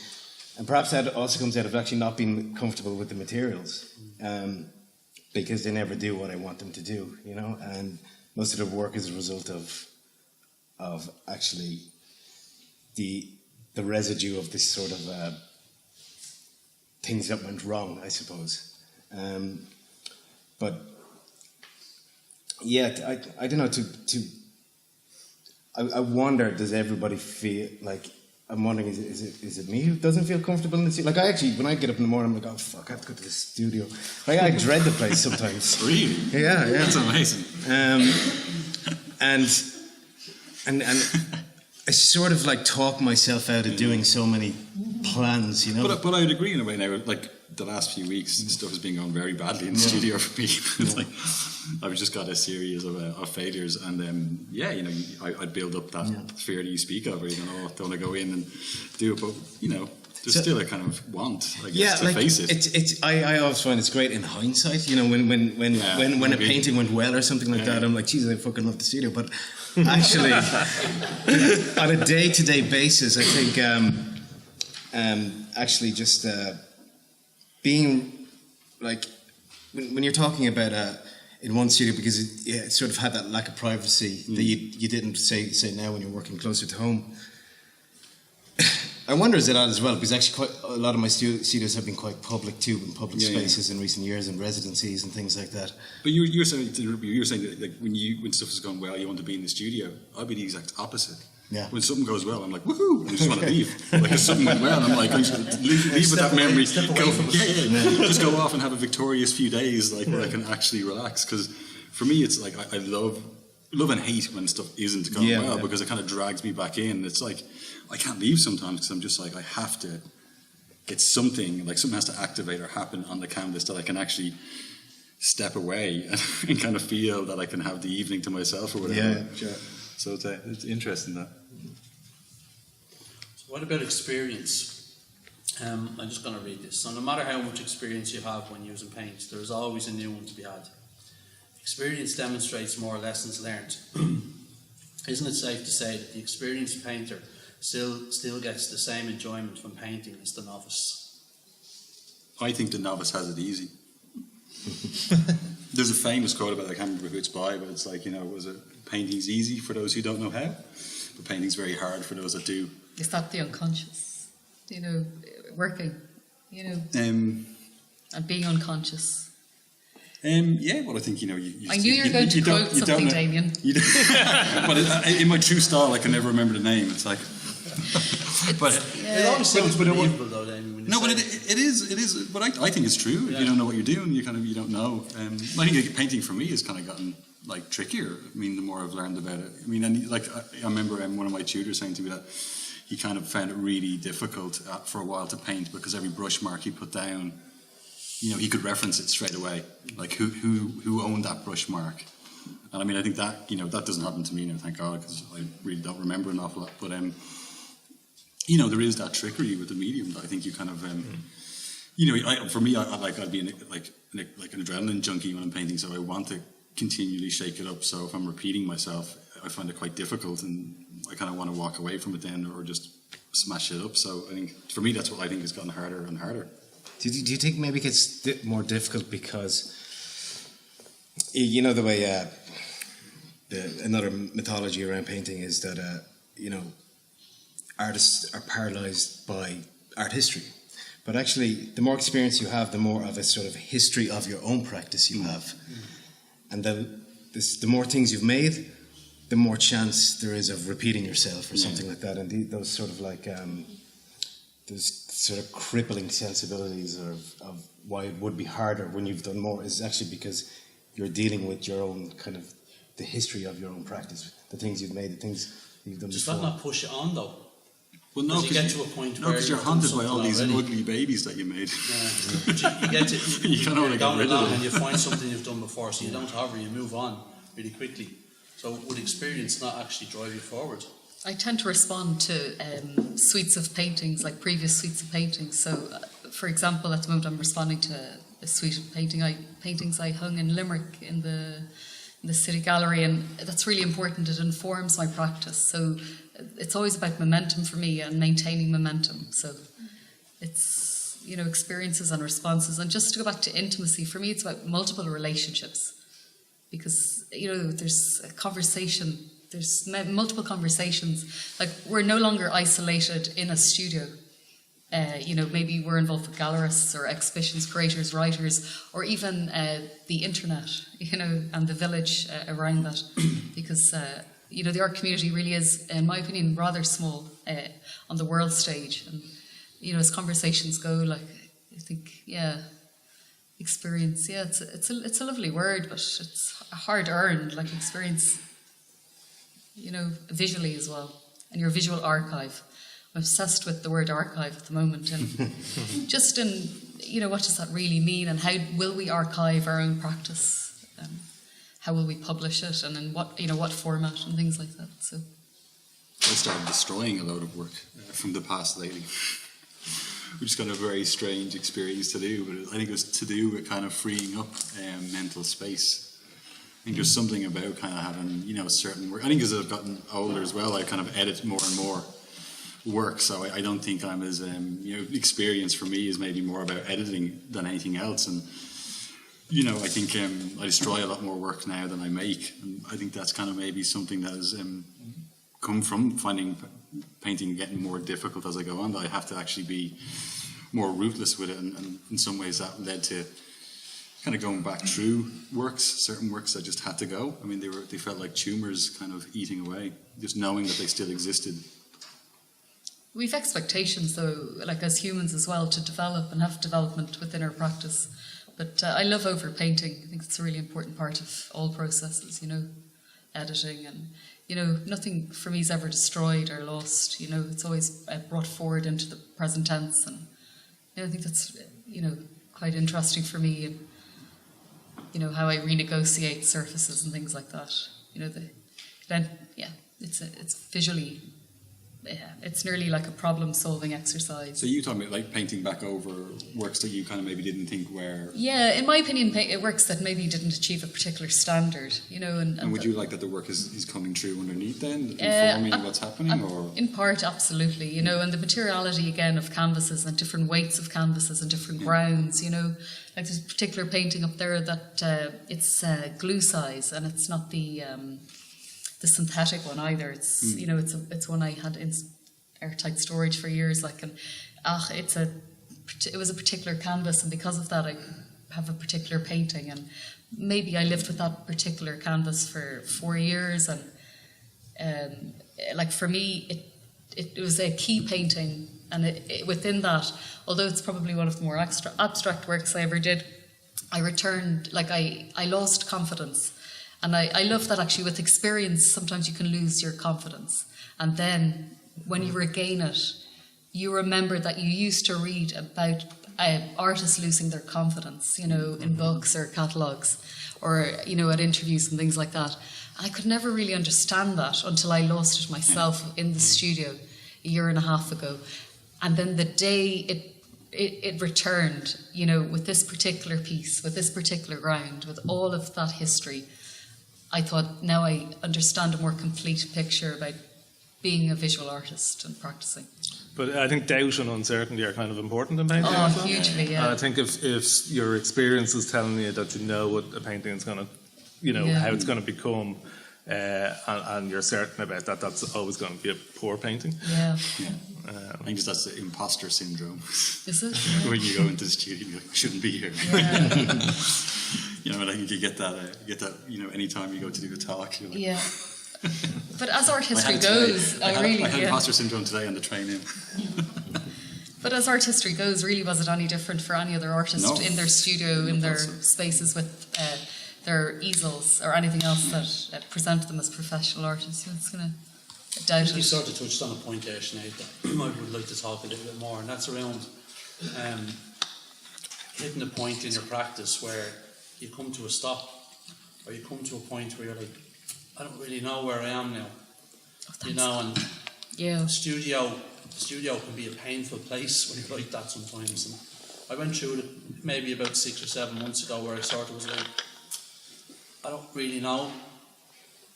And perhaps that also comes out of actually not being comfortable with the materials, because they never do what I want them to do, and most of the work is a result of actually the residue of this sort of things that went wrong, I suppose. But yeah, I don't know. I wonder, does everybody feel like? I'm wondering, is it me who doesn't feel comfortable in the studio? I actually, when I get up in the morning, I'm like, oh fuck, I have to go to the studio. I dread the place sometimes. Really? Yeah. That's amazing. And I sort of talk myself out of doing so many plans, But I would agree in a way now. The last few weeks, stuff has been going very badly in the studio for me. It's I've just got a series of failures, and I'd build up that fear that you speak of, where don't want to go in and do it, but there's still a kind of want, I guess, to face it. I always find it's great in hindsight. When a painting went well or something like that, I'm like, Jesus, I fucking love the studio. But actually, on a day-to-day basis, I think actually just being when you're talking about in one studio, because it sort of had that lack of privacy that you didn't say now when you're working closer to home. I wonder is it that as well, because actually quite a lot of my studios have been quite public too, in public spaces in recent years, and residencies and things like that. But you're saying that when stuff is going well, you want to be in the studio. I'd be the exact opposite. Yeah. When something goes well, I'm like, woohoo! I just want to leave. If something went well, I'm like, I just leave with that memory. Just go off and have a victorious few days, where I can actually relax. Because for me, it's I love love and hate when stuff isn't going well, because it kind of drags me back in. It's like I can't leave sometimes because I'm just like, I have to get something, like something has to activate or happen on the canvas that I can actually step away and kind of feel that I can have the evening to myself or whatever. Yeah, sure. So it's interesting that. So what about experience? I'm just going to read this. So no matter how much experience you have when using paint, there's always a new one to be had. Experience demonstrates more lessons learned. Isn't it safe to say that the experienced painter still gets the same enjoyment from painting as the novice? I think the novice has it easy. There's a famous quote about, I can't remember who it's by, but it's like, was it painting's easy for those who don't know how, but painting's very hard for those that do. Is that the unconscious? Working, and being unconscious. Yeah, well, I think, you I knew you were going to quote something, Damien. But in my true style, I can never remember the name. It's like... It always sounds believable, though, Damien. No, but it is. But I think it's true. If you don't know what you're doing, you don't know. I think painting for me has kind of gotten like trickier. I mean, the more I've learned about it. I mean, and like I remember one of my tutors saying to me that he kind of found it really difficult for a while to paint because every brush mark he put down, he could reference it straight away. Like who owned that brush mark? And I mean, I think that that doesn't happen to me now, thank God, because I really don't remember an awful lot. But there is that trickery with the medium that I think you kind of for me, I'd be like an adrenaline junkie when I'm painting, so I want to continually shake it up. So if I'm repeating myself, I find it quite difficult, and I kind of want to walk away from it then, or just smash it up. So I think for me, that's what I think has gotten harder and harder. Do you think maybe it gets more difficult because the way another mythology around painting is that artists are paralyzed by art history, but actually the more experience you have, the more of a sort of history of your own practice you have, and the more things you've made, the more chance there is of repeating yourself or something like that. And those sort of like those sort of crippling sensibilities of why it would be harder when you've done more is actually because you're dealing with your own kind of the history of your own practice, the things you've made, the things you've done before. Does that not push it on, though? Well, no, you get to a point where you're haunted by all these ugly babies that you made. Yeah. You get to you kind of want to get rid of them, and you find something you've done before, so you don't hover, you move on really quickly. So would experience not actually drive you forward? I tend to respond to suites of paintings, like previous suites of paintings. So, for example, at the moment I'm responding to a suite of paintings I hung in Limerick in the City Gallery, and that's really important. It informs my practice. So it's always about momentum for me and maintaining momentum. So it's, experiences and responses. And just to go back to intimacy, for me it's about multiple relationships. Because, there's a conversation, there's multiple conversations. Like, we're no longer isolated in a studio. Maybe we're involved with gallerists or exhibitions, curators, writers, or even the internet, and the village around that. Because, the art community really is, in my opinion, rather small on the world stage. And, as conversations go, like, I think, experience, it's a lovely word, but it's hard earned, like experience, visually as well, and your visual archive. I'm obsessed with the word archive at the moment, and just in, what does that really mean, and how will we archive our own practice? How will we publish it, and in what format, and things like that. So I started destroying a load of work from the past lately. Which is kind of a very strange experience to do, but I think it was to do with kind of freeing up mental space. I think there's something about kind of having, certain work. I think as I've gotten older as well, I kind of edit more and more work, so I don't think I'm as, experience for me is maybe more about editing than anything else. And, I think I destroy a lot more work now than I make. And I think that's kind of maybe something that has come from finding painting getting more difficult as I go on, that I have to actually be more ruthless with it, and in some ways that led to kind of going back through certain works that just had to go. I mean, they felt like tumours kind of eating away, just knowing that they still existed. We've expectations, though, like as humans as well, to develop and have development within our practice. But I love overpainting. I think it's a really important part of all processes, editing, and nothing for me is ever destroyed or lost. It's always brought forward into the present tense, and I think that's quite interesting for me, and how I renegotiate surfaces and things like that. It's visually. Yeah, it's nearly like a problem-solving exercise. So you talking about like painting back over works that you kind of maybe didn't think were... Yeah, in my opinion, it works that maybe didn't achieve a particular standard, And would you like that the work is coming through underneath then, informing what's happening? Or in part, absolutely, and the materiality, again, of canvases and different weights of canvases and different grounds, Like there's a particular painting up there that it's glue size, and it's not the synthetic one either. It's it's one I had in airtight storage for years. It was a particular canvas, and because of that, I have a particular painting. And maybe I lived with that particular canvas for 4 years, and for me, it was a key painting, and within that, although it's probably one of the more abstract works I ever did, I returned I lost confidence. And I love that actually with experience, sometimes you can lose your confidence. And then when you regain it, you remember that you used to read about artists losing their confidence, in books or catalogues or, at interviews and things like that. And I could never really understand that until I lost it myself in the studio a year and a half ago. And then the day it returned, with this particular piece, with this particular ground, with all of that history, I thought, now I understand a more complete picture about being a visual artist and practicing. But I think doubt and uncertainty are kind of important in painting. Oh, hugely, yeah. And I think if your experience is telling you that what a painting is going to, how it's going to become, and you're certain about that, that's always going to be a poor painting. Yeah. I think that's the imposter syndrome. Is it? Yeah. When you go into the studio, you're like, I shouldn't be here. Yeah. I think you get that, anytime you go to do a talk. You're like, yeah. But as art history I goes, had imposter syndrome today on the train in. But as art history goes, really, was it any different for any other artist in their studio, in their spaces with their easels or anything else that presented them as professional artists? It's going to doubt You it. sort of touched on a point there, Sinead, that I would like to talk a little bit more, and that's around hitting a point in your practice where you come to a stop, or you come to a point where you're like, I don't really know where I am now. And yeah. the studio can be a painful place when you're like that sometimes. And I went through it maybe about 6 or 7 months ago, where I sort of was like, I don't really know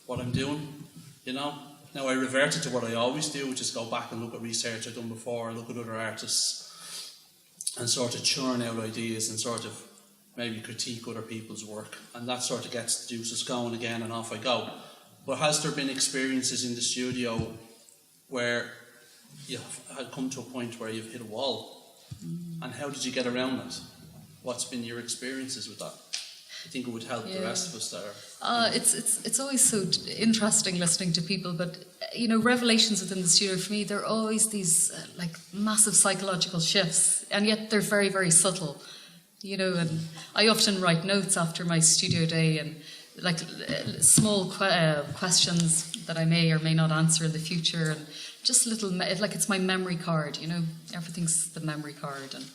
what I'm doing, Now I reverted to what I always do, which is go back and look at research I've done before, look at other artists, and sort of churn out ideas and sort of maybe critique other people's work, and that sort of gets the juices going again, and off I go. But has there been experiences in the studio where you had come to a point where you've hit a wall, and how did you get around it? What's been your experiences with that? I think it would help the rest of us there. It's always so interesting listening to people, but revelations within the studio for me, they're always these massive psychological shifts, and yet they're very, very subtle. And I often write notes after my studio day, and small questions that I may or may not answer in the future, and just little, it's my memory card. Everything's the memory card, and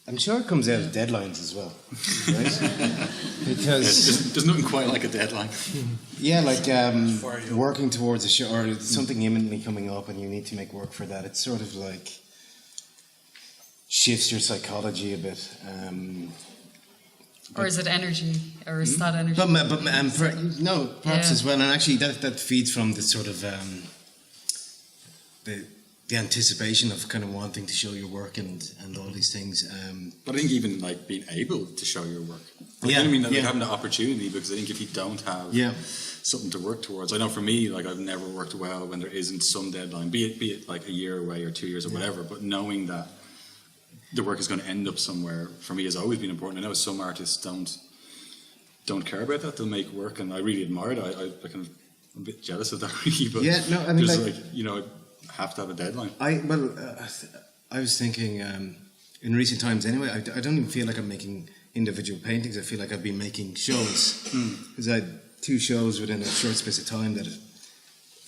I'm sure it comes out of deadlines as well, right? Because there's nothing quite like a deadline. Yeah, working towards a show or something imminently coming up, and you need to make work for that. It's sort of like shifts your psychology a bit. Or is it energy? Or is that energy? Perhaps as well. And actually, that feeds from the sort of the anticipation of kind of wanting to show your work and all these things. But I think even being able to show your work. Having the opportunity, because I think if you don't have something to work towards, I know for me, I've never worked well when there isn't some deadline, be it like a year away or 2 years or whatever. But knowing that the work is going to end up somewhere, for me, has always been important. I know some artists don't care about that. They'll make work, and I really admire that. I'm a bit jealous of that, really. But I have to have a deadline. I was thinking in recent times anyway, I don't even feel like I'm making individual paintings. I feel like I've been making shows, because 2 shows within a short space of time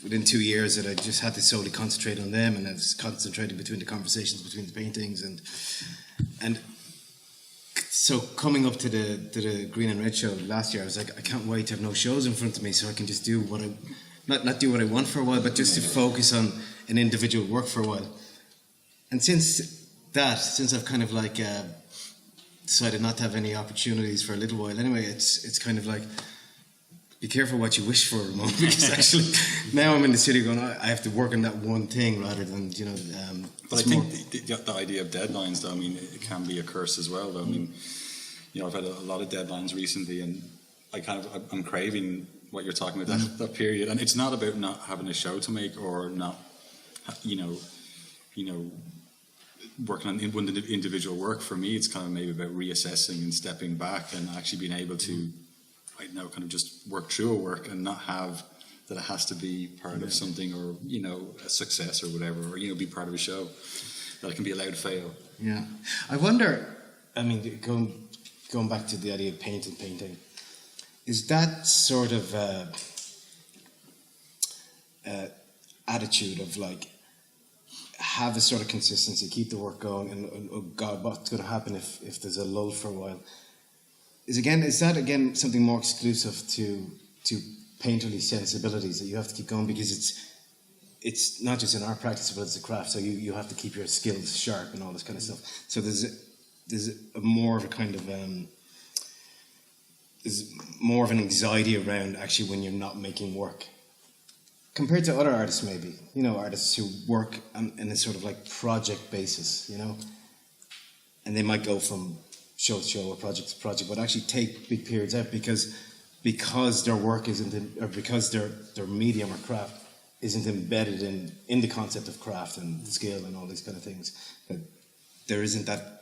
within 2 years that I just had to solely concentrate on them, and I was concentrating between the conversations between the paintings, and so coming up to the Green and Red show last year, I was like, I can't wait to have no shows in front of me, so I can just do what I not do what I want for a while, but just to focus on an individual work for a while. And since I've kind of like decided not to have any opportunities for a little while anyway, it's kind of like, be careful what you wish for, Ramon, because actually now I'm in the city going, I have to work on that one thing rather than, you know. But I think the idea of deadlines, though, I mean, it can be a curse as well, though. I mean, you know, I've had a lot of deadlines recently, and I'm craving what you're talking about, that period. And it's not about not having a show to make or not, you know, working on one individual work. For me, it's kind of maybe about reassessing and stepping back and actually being able to, right now, kind of just work through a work and not have that it has to be part of something, or, you know, a success or whatever, or, you know, be part of a show, that it can be allowed to fail. Yeah. I wonder, I mean, going back to the idea of painting, is that sort of attitude of like, have a sort of consistency, keep the work going, and oh God, what's going to happen if there's a lull for a while? Is that again something more exclusive to painterly sensibilities, that you have to keep going, because it's not just an art practice, but it's a craft, so you have to keep your skills sharp and all this kind of stuff. So there's a more of a kind of there's more of an anxiety around actually when you're not making work, compared to other artists, maybe, you know, artists who work on a sort of like project basis, you know, and they might go from show to show or project to project, but actually take big periods out because their work because their medium or craft isn't embedded in the concept of craft and skill and all these kind of things. That there isn't that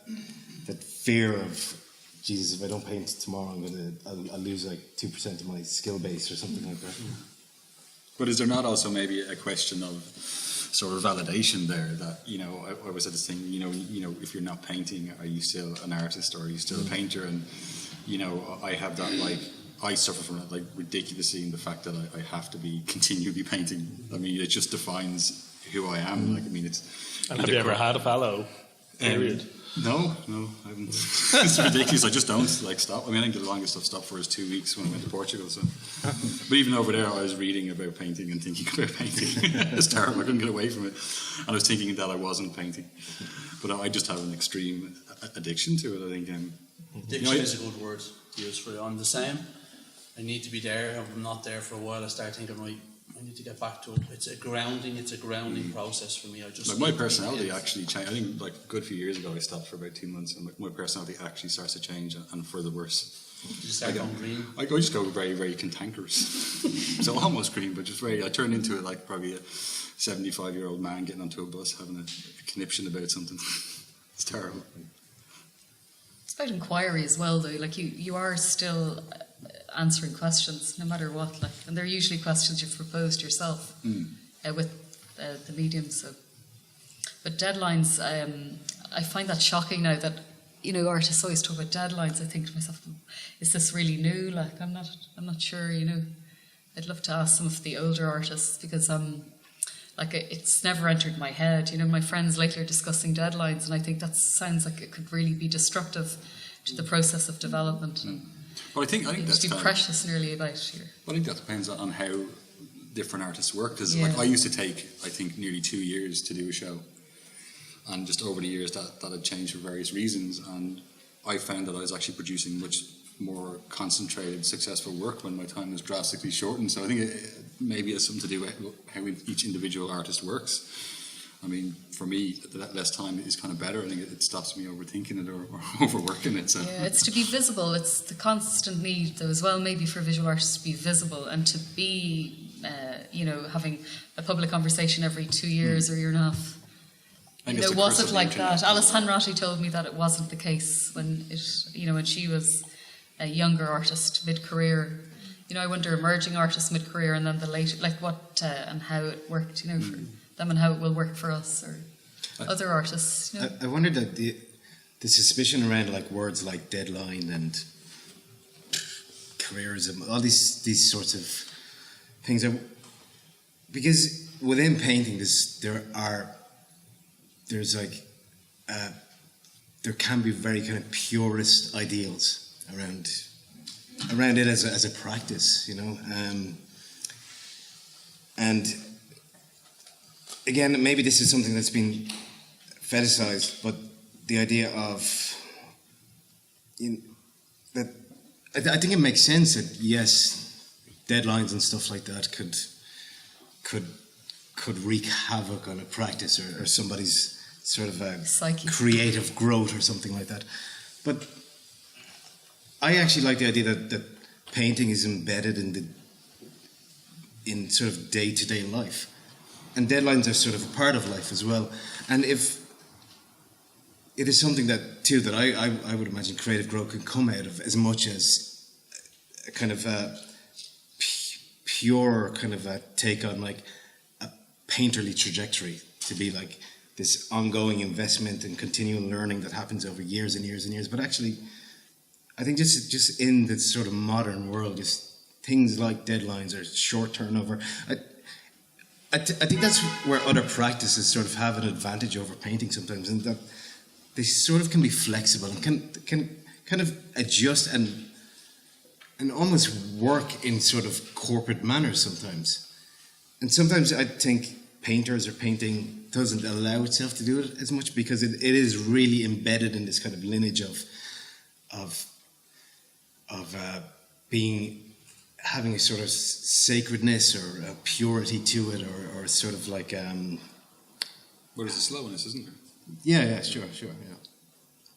fear of, Jesus, if I don't paint tomorrow, I'll lose like 2% of my skill base or something like that. But is there not also maybe a question of sort of validation there, that, you know, I always had this thing, you know, if you're not painting, are you still an artist, or are you still a painter? And, you know, I have that, like, I suffer from that, like, ridiculously, in the fact that I have to be continually painting. I mean, it just defines who I am. Like, I mean, it's... And have you ever had a fallow period? No, I haven't. It's ridiculous. I just don't, like, stop. I mean, I think the longest I've stopped for is 2 weeks when I went to Portugal. So, but even over there, I was reading about painting and thinking about painting. It's terrible. I couldn't get away from it. And I was thinking that I wasn't painting, but I just have an extreme addiction to it. I think. Addiction is a good word to use for it. I'm the same. I need to be there. If I'm not there for a while, I start thinking, right, I need to get back to it. It's a grounding process for me. I just, like, my personality actually changed. I think, like, a good few years ago, I stopped for about 2 months, and my personality actually starts to change, and for the worse. You start going green. I just go very, very cantankerous. So almost green, but just very. I turn into like probably a 75-year-old man getting onto a bus having a conniption about something. It's terrible. It's about inquiry as well, though. Like, you are still answering questions no matter what, like, and they're usually questions you've proposed yourself with the medium. So, but deadlines, I find that shocking now, that, you know, artists always talk about deadlines. I think to myself, is this really new? Like, I'm not sure, you know. I'd love to ask some of the older artists, because like, it's never entered my head. You know, my friends lately are discussing deadlines, and I think that sounds like it could really be destructive to the process of development. Well, I think that's too precious nearly about here. I think that depends on how different artists work. Because like, I used to take, I think, nearly 2 years to do a show, and just over the years that had changed for various reasons. And I found that I was actually producing much more concentrated, successful work when my time was drastically shortened. So I think it maybe has something to do with how each individual artist works. I mean, for me, that less time is kind of better. I think it stops me overthinking it or overworking it. So. Yeah, it's to be visible. It's the constant need, though, as well, maybe for visual artists to be visible and to be, you know, having a public conversation every 2 years or a year and a half. You know, was it like that? Alice Hanratty told me that it wasn't the case when when she was a younger artist, mid-career. You know, I wonder, emerging artists mid-career, and then the later, like, what and how it worked, you know, for them, and how it will work for us or other artists. You know? I wondered that the suspicion around, like, words like deadline and careerism, all these sorts of things are, because within painting there can be very kind of purist ideals around it as a practice, you know, and again, maybe this is something that's been fetishized, but the idea of that I think it makes sense that yes, deadlines and stuff like that could wreak havoc on a practice or somebody's sort of a Psyche. creative growth or something like that. But I actually like the idea that painting is embedded in sort of day-to-day life, and deadlines are sort of a part of life as well. And if it is something that I would imagine creative growth can come out of, as much as a kind of a pure kind of a take on like a painterly trajectory, to be like this ongoing investment and continual learning that happens over years and years and years. But actually, I think just in this sort of modern world, just things like deadlines or short turnover, I think that's where other practices sort of have an advantage over painting sometimes, and that they sort of can be flexible and can kind of adjust and almost work in sort of corporate manners sometimes. And sometimes I think painters or painting doesn't allow itself to do it as much, because it is really embedded in this kind of lineage of having a sort of sacredness or a purity to it, or sort of like Well, there's a slowness, isn't there? yeah, sure, yeah.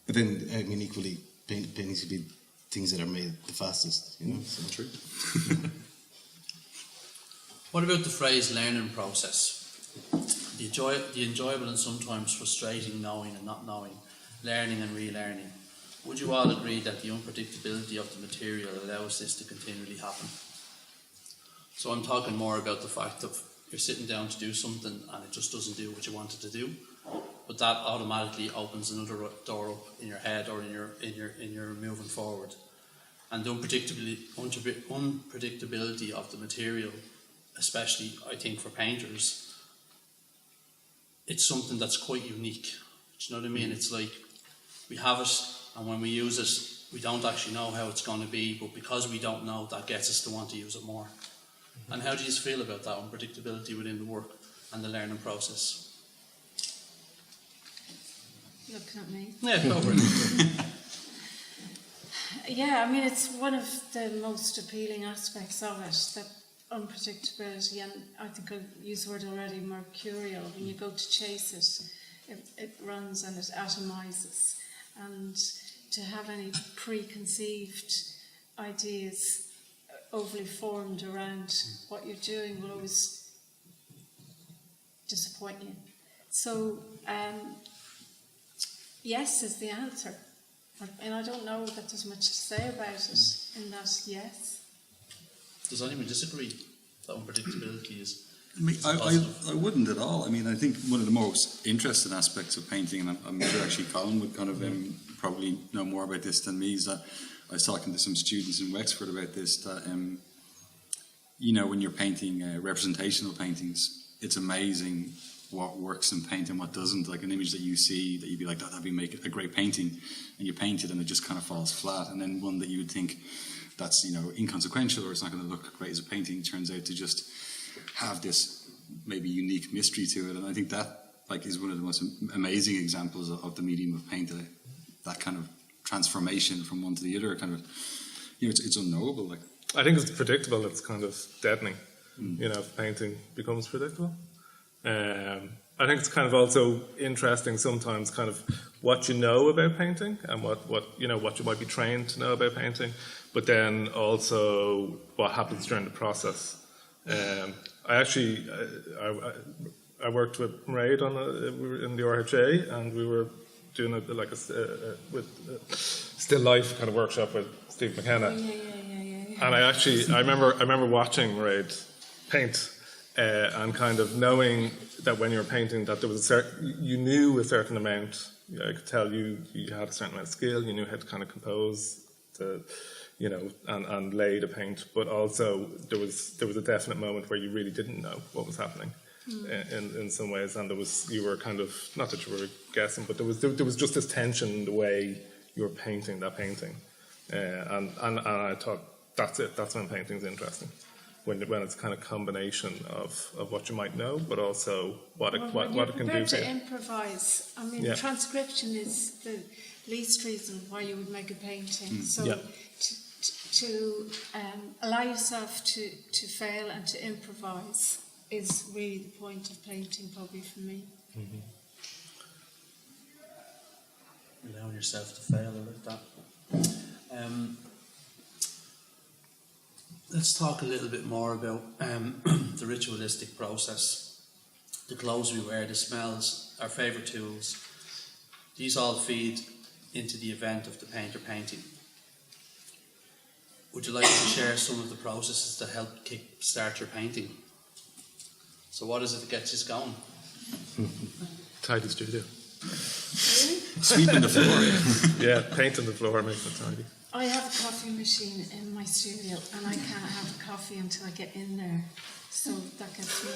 But then I mean, equally, paintings could be things that are made the fastest, you know. So. True. What about the phrase learning process? The enjoyable and sometimes frustrating knowing and not knowing, learning and relearning. Would you all agree that the unpredictability of the material allows this to continually happen? So I'm talking more about the fact of you're sitting down to do something and it just doesn't do what you wanted to do, but that automatically opens another door up in your head or in your moving forward. And the unpredictability of the material, especially I think for painters, it's something that's quite unique. Do you know what I mean? It's like we have it, and when we use it, we don't actually know how it's going to be, but because we don't know, that gets us to want to use it more. And how do you feel about that unpredictability within the work and the learning process? Looking at me. Yeah, go for it. Yeah, I mean, it's one of the most appealing aspects of it, that unpredictability, and I think I've used the word already, mercurial. When you go to chase it runs and it atomizes, and to have any preconceived ideas overly formed around what you're doing will always disappoint you. So yes is the answer, and I don't know that there's much to say about it in that yes. Does anyone disagree that unpredictability is? I mean, I wouldn't at all. I mean, I think one of the most interesting aspects of painting, and I'm sure actually Colin would kind of probably know more about this than me, is that I was talking to some students in Wexford about this, that, you know, when you're painting representational paintings, it's amazing what works in paint and what doesn't. Like an image that you see that you'd be like, that'd be make a great painting, and you paint it and it just kind of falls flat. And then one that you would think that's, you know, inconsequential or it's not going to look great as a painting turns out to just have this maybe unique mystery to it. And I think that like is one of the most amazing examples of the medium of paint, that kind of transformation from one to the other, kind of, you know, it's unknowable. Like, I think it's predictable. It's kind of deadening. You know, if painting becomes predictable. I think it's kind of also interesting sometimes, kind of what you know about painting and what you know, what you might be trained to know about painting, but then also what happens during the process. I actually I worked with Mairead we were in the RHA, and we were doing with still life kind of workshop with Steve McKenna. And I remember watching Mairead paint and kind of knowing that when you were painting that there was you knew a certain amount. I could tell you had a certain amount of skill. You knew how to kind of compose and lay the paint, but also there was a definite moment where you really didn't know what was happening in some ways, and you were kind of, not that you were guessing, but there was just this tension in the way you were painting that painting, and I thought that's when painting's interesting. When it's kind of combination of what you might know, but also what it can do to for you. improvise. I mean, transcription is the least reason why you would make a painting. So to allow yourself to fail and to improvise is really the point of painting, probably for me. Mm-hmm. Allowing yourself to fail, I like that. Let's talk a little bit more about the ritualistic process. The clothes we wear, the smells, our favourite tools. These all feed into the event of the painter painting. Would you like to share some of the processes that help kick-start your painting? So what is it that gets us going? Tidy studio. Sweeping the floor. Yeah, painting the floor, making it tidy. I have a coffee machine in my studio, and I can't have a coffee until I get in there. So that gets me.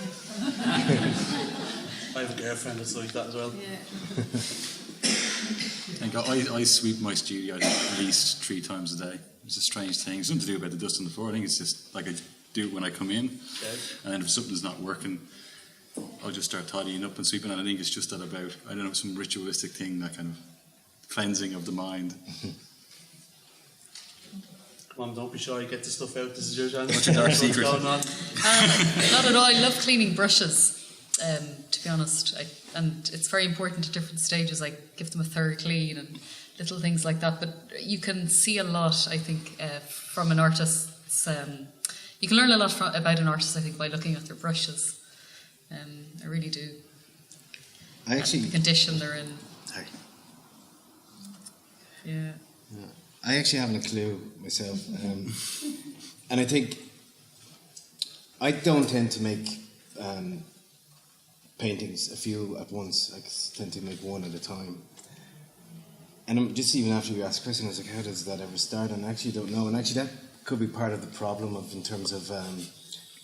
I have a girlfriend that's like that as well. Yeah. I sweep my studio at least 3 times a day. It's a strange thing. It's nothing to do about the dust on the floor. I think it's just like I do it when I come in. Okay. And then if something's not working, I'll just start tidying up and sweeping. And I think it's just that about, I don't know, some ritualistic thing, that kind of cleansing of the mind. Come on, don't be shy, get the stuff out. This is your chance. What's your dark secret? What's going on? Not at all. I love cleaning brushes, to be honest. And it's very important at different stages. I give them a thorough clean and little things like that. But you can see a lot, I think, from an artist's... you can learn a lot about an artist, I think, by looking at their brushes. I really do. I actually... The condition they're in. Sorry. Yeah. I actually haven't a clue myself. And I think I don't tend to make paintings a few at once. I tend to make one at a time. And I'm just, even after you asked the question, I was like, how does that ever start? And I actually don't know. And actually that could be part of the problem in terms of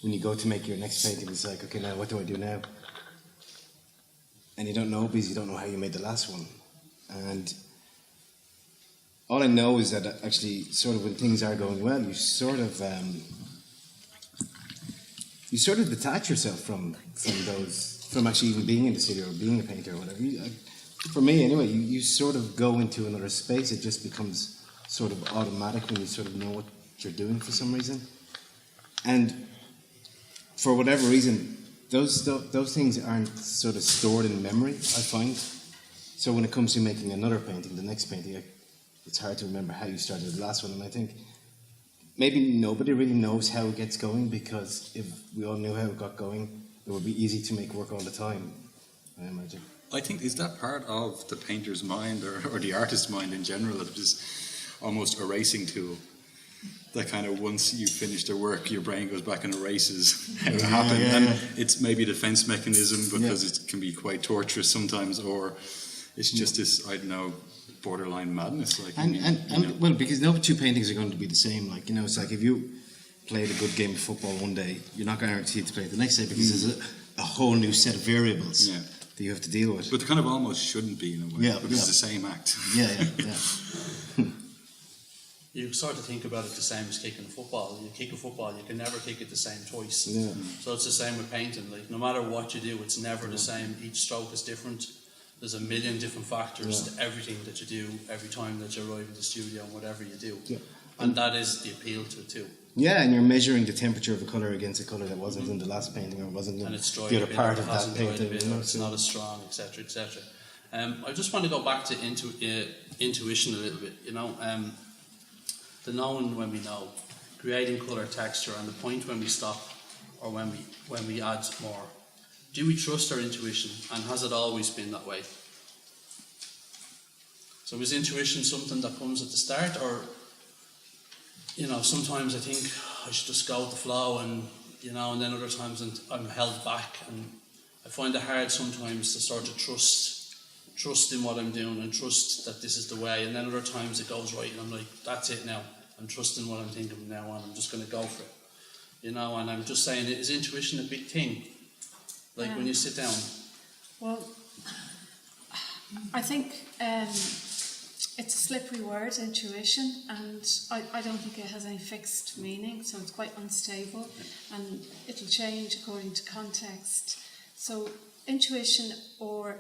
when you go to make your next painting, it's like, okay, now what do I do now? And you don't know because you don't know how you made the last one. And all I know is that actually, sort of when things are going well, you sort of detach yourself from actually even being in the studio or being a painter or whatever. For me, anyway, you sort of go into another space. It just becomes sort of automatic when you sort of know what you're doing for some reason. And for whatever reason, those things aren't sort of stored in memory, I find. So when it comes to making another painting, the next painting, it's hard to remember how you started the last one. And I think maybe nobody really knows how it gets going, because if we all knew how it got going, it would be easy to make work all the time, I imagine. I think, is that part of the painter's mind or the artist's mind in general, that it's almost erasing tool? That kind of, once you finish the work, your brain goes back and erases how it happened. And it's maybe a defense mechanism because it can be quite torturous sometimes, or it's just this, I don't know, borderline madness. Like, well, because no 2 paintings are going to be the same. Like, it's like if you played a good game of football one day, you're not guaranteed to play it the next day, because there's a whole new set of variables that you have to deal with. But they kind of almost shouldn't be in a way, because it's the same act. Yeah. You sort of think about it the same as kicking a football. You kick a football, you can never kick it the same twice. Yeah. So it's the same with painting. Like, no matter what you do, it's never the same. Each stroke is different. There's a million different factors to everything that you do every time that you arrive in the studio and whatever you do. Yeah. And that is the appeal to it too. Yeah, and you're measuring the temperature of a colour against a colour that wasn't in the last painting, or wasn't in the other part of that painting. It's not as strong, etc., etc. I just want to go back to intuition a little bit. The knowing when we know, creating colour, texture, and the point when we stop, or when we add more. Do we trust our intuition, and has it always been that way? So is intuition something that comes at the start, or sometimes I think I should just go with the flow, and and then other times I'm held back, and I find it hard sometimes to sort of trust trust in what I'm doing and trust that this is the way. And then other times it goes right and I'm like, that's it now. I'm trusting what I'm thinking from now on. I'm just going to go for it. You know, and I'm just saying, is intuition a big thing? Like when you sit down? Well, I think it's a slippery word, intuition, and I don't think it has any fixed meaning, so it's quite unstable, and it'll change according to context. So intuition, or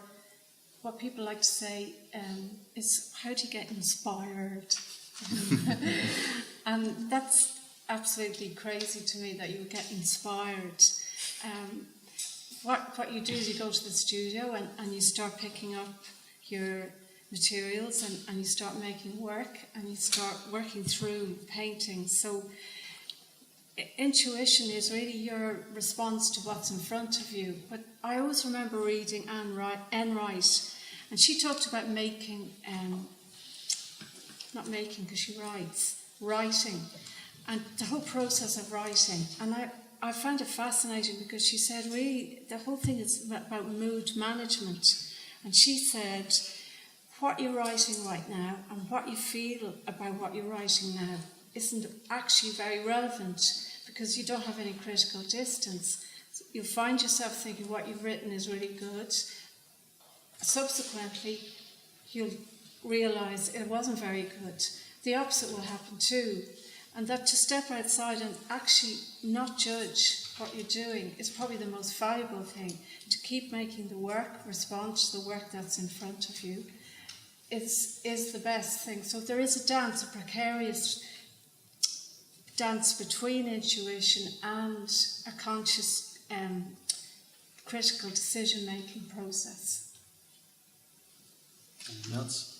what people like to say, is how do you get inspired? And that's absolutely crazy to me, that you would get inspired. What you do is you go to the studio and you start picking up your materials and you start making work and you start working through painting. So intuition is really your response to what's in front of you. But I always remember reading Anne Wright, and she talked about making, not making because she writes, writing, and the whole process of writing. And I found it fascinating because she said really the whole thing is about mood management. And she said what you're writing right now and what you feel about what you're writing now isn't actually very relevant because you don't have any critical distance. You'll find yourself thinking what you've written is really good. Subsequently, you'll realise it wasn't very good. The opposite will happen too. And that to step outside and actually not judge what you're doing is probably the most valuable thing. To keep making the work respond to the work that's in front of you is the best thing. So there is a dance, a precarious dance between intuition and a conscious critical decision-making process. Anything else?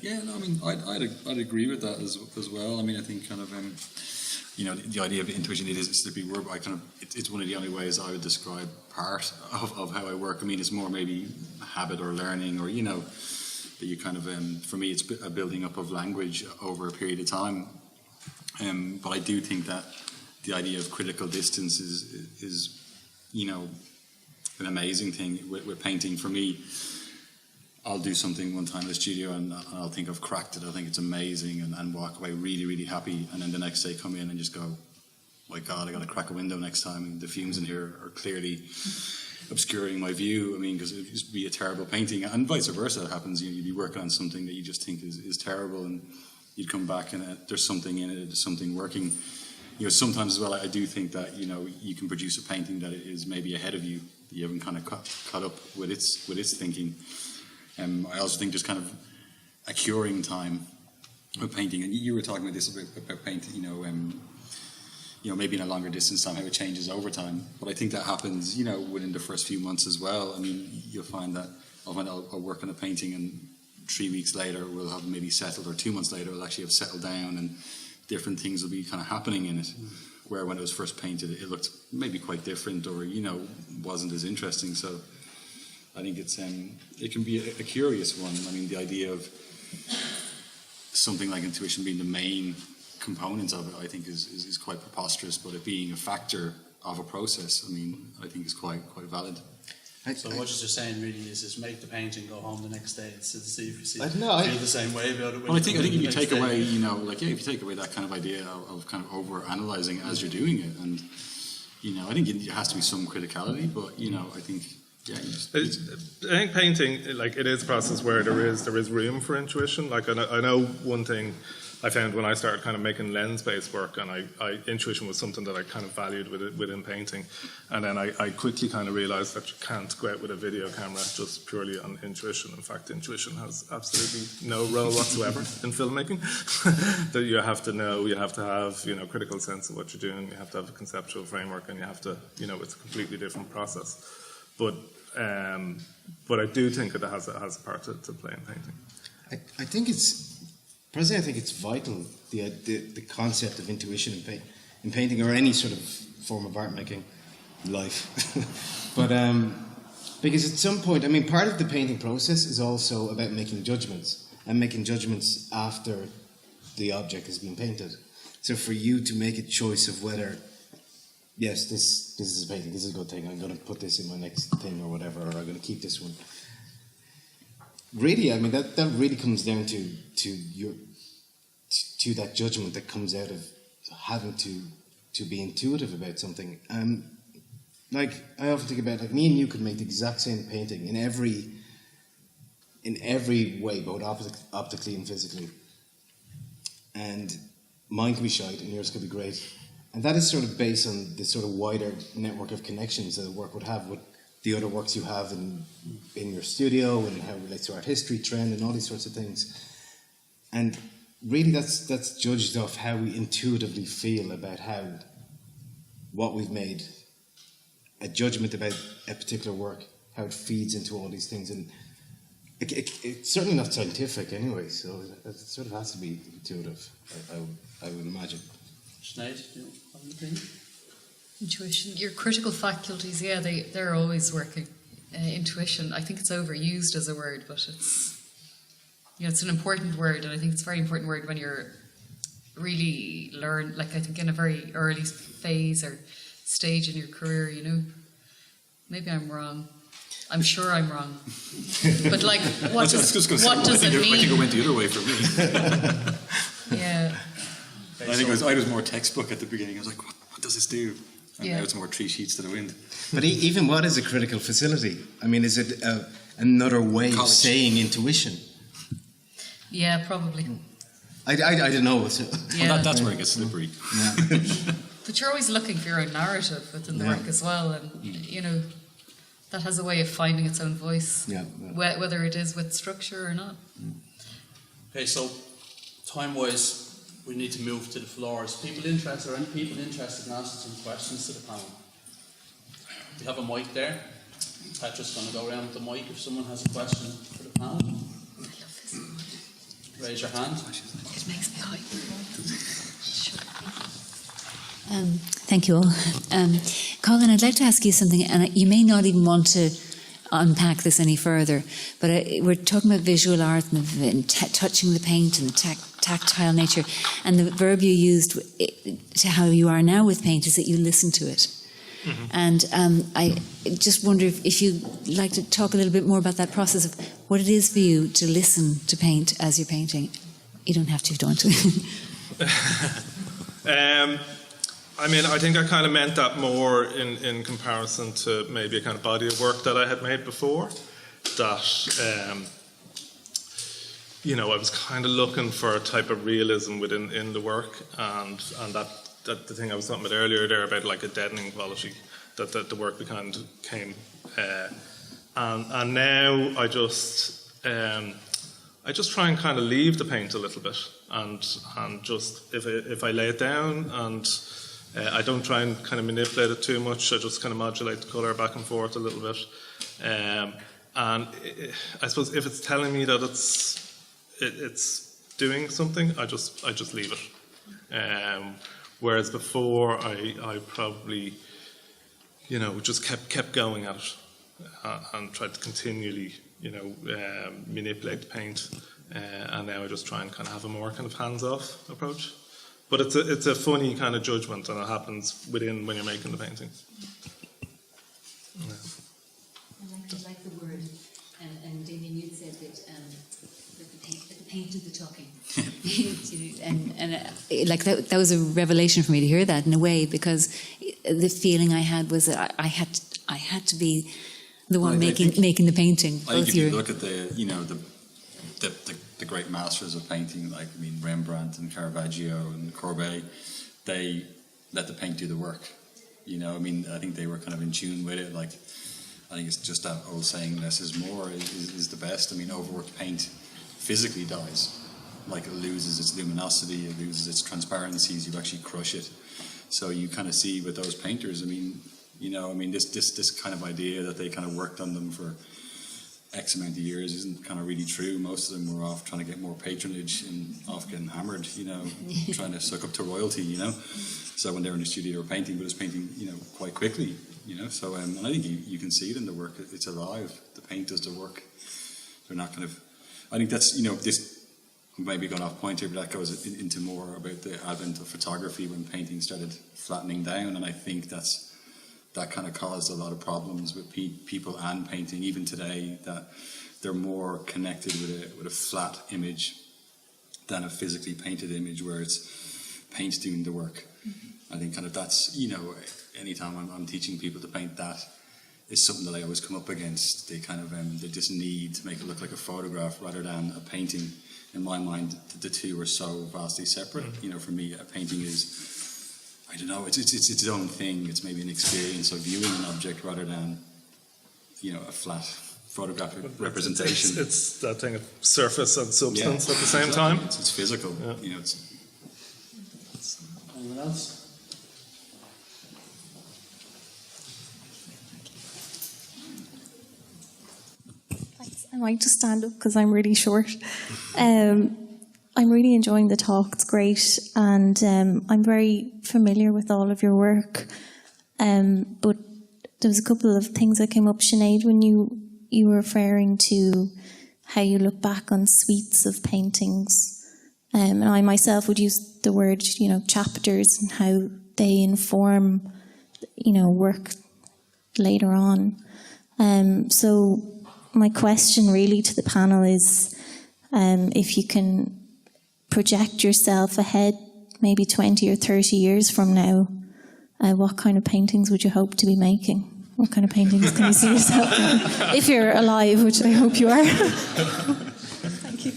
Yeah, no, I mean, I'd agree with that as well. I mean, I think kind of, you know, the idea of intuition, it is a slippery word, but it's one of the only ways I would describe part of how I work. I mean, it's more maybe habit or learning, or, you know, that you kind of, for me, it's a building up of language over a period of time. But I do think that the idea of critical distance is you know, an amazing thing with painting. For me, I'll do something one time in the studio and I'll think I've cracked it, I think it's amazing, and walk away really, really happy, and then the next day come in and just go, my God, I got to crack a window next time, and the fumes in here are clearly obscuring my view. I mean, because it'd just be a terrible painting, and vice versa. It happens, you'd be working on something that you just think is terrible, and you'd come back and there's something in it, there's something working. You know, sometimes as well, I do think that, you know, you can produce a painting that is maybe ahead of you, that you haven't kind of caught up with its thinking. I also think there's kind of a curing time with painting, and you were talking about this about painting, you know, maybe in a longer distance time, how it changes over time. But I think that happens, you know, within the first few months as well. I mean, you'll find that I'll work on a painting, and 3 weeks later we'll have maybe settled, or 2 months later we'll actually have settled down, and different things will be kind of happening in it. Where when it was first painted, it looked maybe quite different, or, you know, wasn't as interesting. So I think it's it can be a curious one. I mean, the idea of something like intuition being the main component of it, I think is quite preposterous, but it being a factor of a process, I mean, I think is quite valid. So what you're saying really is make the painting, go home the next day and see if you feel the same way about it. Well, I think if you take away, you know, like, yeah, if you take away that kind of idea of kind of over analysing as you're doing it, and, you know, I think it has to be some criticality, but, you know, I think, yeah. I think painting, like, it is a process where there is room for intuition. Like, I know one thing I found when I started kind of making lens-based work, and intuition was something that I kind of valued within painting, and then I quickly kind of realised that you can't go out with a video camera just purely on intuition. In fact, intuition has absolutely no role whatsoever in filmmaking. That you have to know, you have to have, you know, critical sense of what you're doing, you have to have a conceptual framework, and you have to, you know, it's a completely different process. But I do think it has a part to play in painting. I think personally, I think it's vital, the concept of intuition in painting, or any sort of form of art making, life. But because at some point, I mean, part of the painting process is also about making judgments, and making judgments after the object has been painted. So for you to make a choice of whether, yes, this is a painting, this is a good thing, I'm going to put this in my next thing or whatever, or I'm going to keep this one. really, I mean, that really comes down to that judgment that comes out of having to be intuitive about something. Like, I often think about, like, me and you could make the exact same painting in every way, both optically and physically. And mine could be shite and yours could be great. And that is sort of based on the sort of wider network of connections that a work would have with the other works you have in your studio, and how it relates to art history, trend, and all these sorts of things. And really that's judged off how we intuitively feel about what we've made, a judgment about a particular work, how it feeds into all these things. And it's certainly not scientific anyway, so it sort of has to be intuitive, I would imagine. Sinéad, do you have anything? Intuition. Your critical faculties, yeah, they're always working. Intuition, I think it's overused as a word, but it's an important word, and I think it's a very important word when you're really I think in a very early phase or stage in your career, Maybe I'm wrong. I'm sure I'm wrong. But like, what does it mean? I think it went the other way for me. Yeah. I was more textbook at the beginning. I was like, what does this do? And now it's more 3 sheets to the wind. But even what is a critical facility? I mean, is it another way of saying intuition? Yeah, probably. I don't know. Well, that's where it gets slippery. Yeah. But you're always looking for your own narrative within the work as well, and that has a way of finding its own voice, whether it is with structure or not. Okay, so time-wise, we need to move to the floors. Are any people interested in asking some questions to the panel? We have a mic there. Petra's going to go around with the mic if someone has a question for the panel. I love this. Raise your hand. It makes me hyper. Thank you all. Colin, I'd like to ask you something, and you may not even want to unpack this any further, but we're talking about visual art and touching the paint and the tactile nature, and the verb you used to how you are now with paint is that you listen to it. Mm-hmm. And I just wonder if you'd like to talk a little bit more about that process of what it is for you to listen to paint as you're painting. You don't have to if you don't want to. I mean, I think I kind of meant that more in comparison to maybe a kind of body of work that I had made before. That, I was kind of looking for a type of realism within the work, and that the thing I was talking about earlier there about like a deadening quality that the work came. And now I just try and kind of leave the paint a little bit, and just if I lay it down and I don't try and kind of manipulate it too much. I just kind of modulate the colour back and forth a little bit. And I suppose if it's telling me that it's doing something, I just leave it. Whereas before, I probably, just kept going at it and tried to continually, manipulate the paint. And now I just try and kind of have a more kind of hands-off approach. But it's a funny kind of judgment, and it happens when you're making the painting. Yeah. I like the word, and Damien, you said that the paint did the talking, and like that was a revelation for me to hear that in a way, because the feeling I had was that I had to be the one making the painting. I think if you look at the great masters of painting, like Rembrandt and Caravaggio and Courbet, they let the paint do the work. I think they were kind of in tune with it. Like, I think it's just that old saying, less is more is the best. Overworked paint physically dies. Like, it loses its luminosity, it loses its transparencies, you actually crush it. So you kind of see with those painters, this kind of idea that they kind of worked on them for X amount of years isn't kind of really true. Most of them were off trying to get more patronage and off getting hammered, trying to suck up to royalty, So when they were in the studio, they were painting, but it's painting, quite quickly, So, and I think you can see it in the work. It's alive. The paint does the work. They're not kind of. I think that's this maybe got off point here, but that goes into more about the advent of photography when painting started flattening down, and I think that kind of caused a lot of problems with people and painting, even today, that they're more connected with a flat image than a physically painted image where it's paint doing the work. I think kind of that's, anytime I'm teaching people to paint, that is something that I always come up against. They kind of they just need to make it look like a photograph rather than a painting. In my mind, the two are so vastly separate. For me, a painting is, I don't know, it's its own thing. It's maybe an experience of viewing an object rather than, a flat photographic representation. It's that thing of surface and substance at the same time. It's physical. Yeah. Anyone else? Thanks. I might just stand up because I'm really short. I'm really enjoying the talk. It's great, and I'm very familiar with all of your work. But there was a couple of things that came up, Sinead, when you were referring to how you look back on suites of paintings. And I myself would use the word, chapters, and how they inform, work later on. So my question really to the panel is, if you can project yourself ahead, maybe 20 or 30 years from now, what kind of paintings would you hope to be making? What kind of paintings can you see yourself in? If you're alive, which I hope you are. Thank you.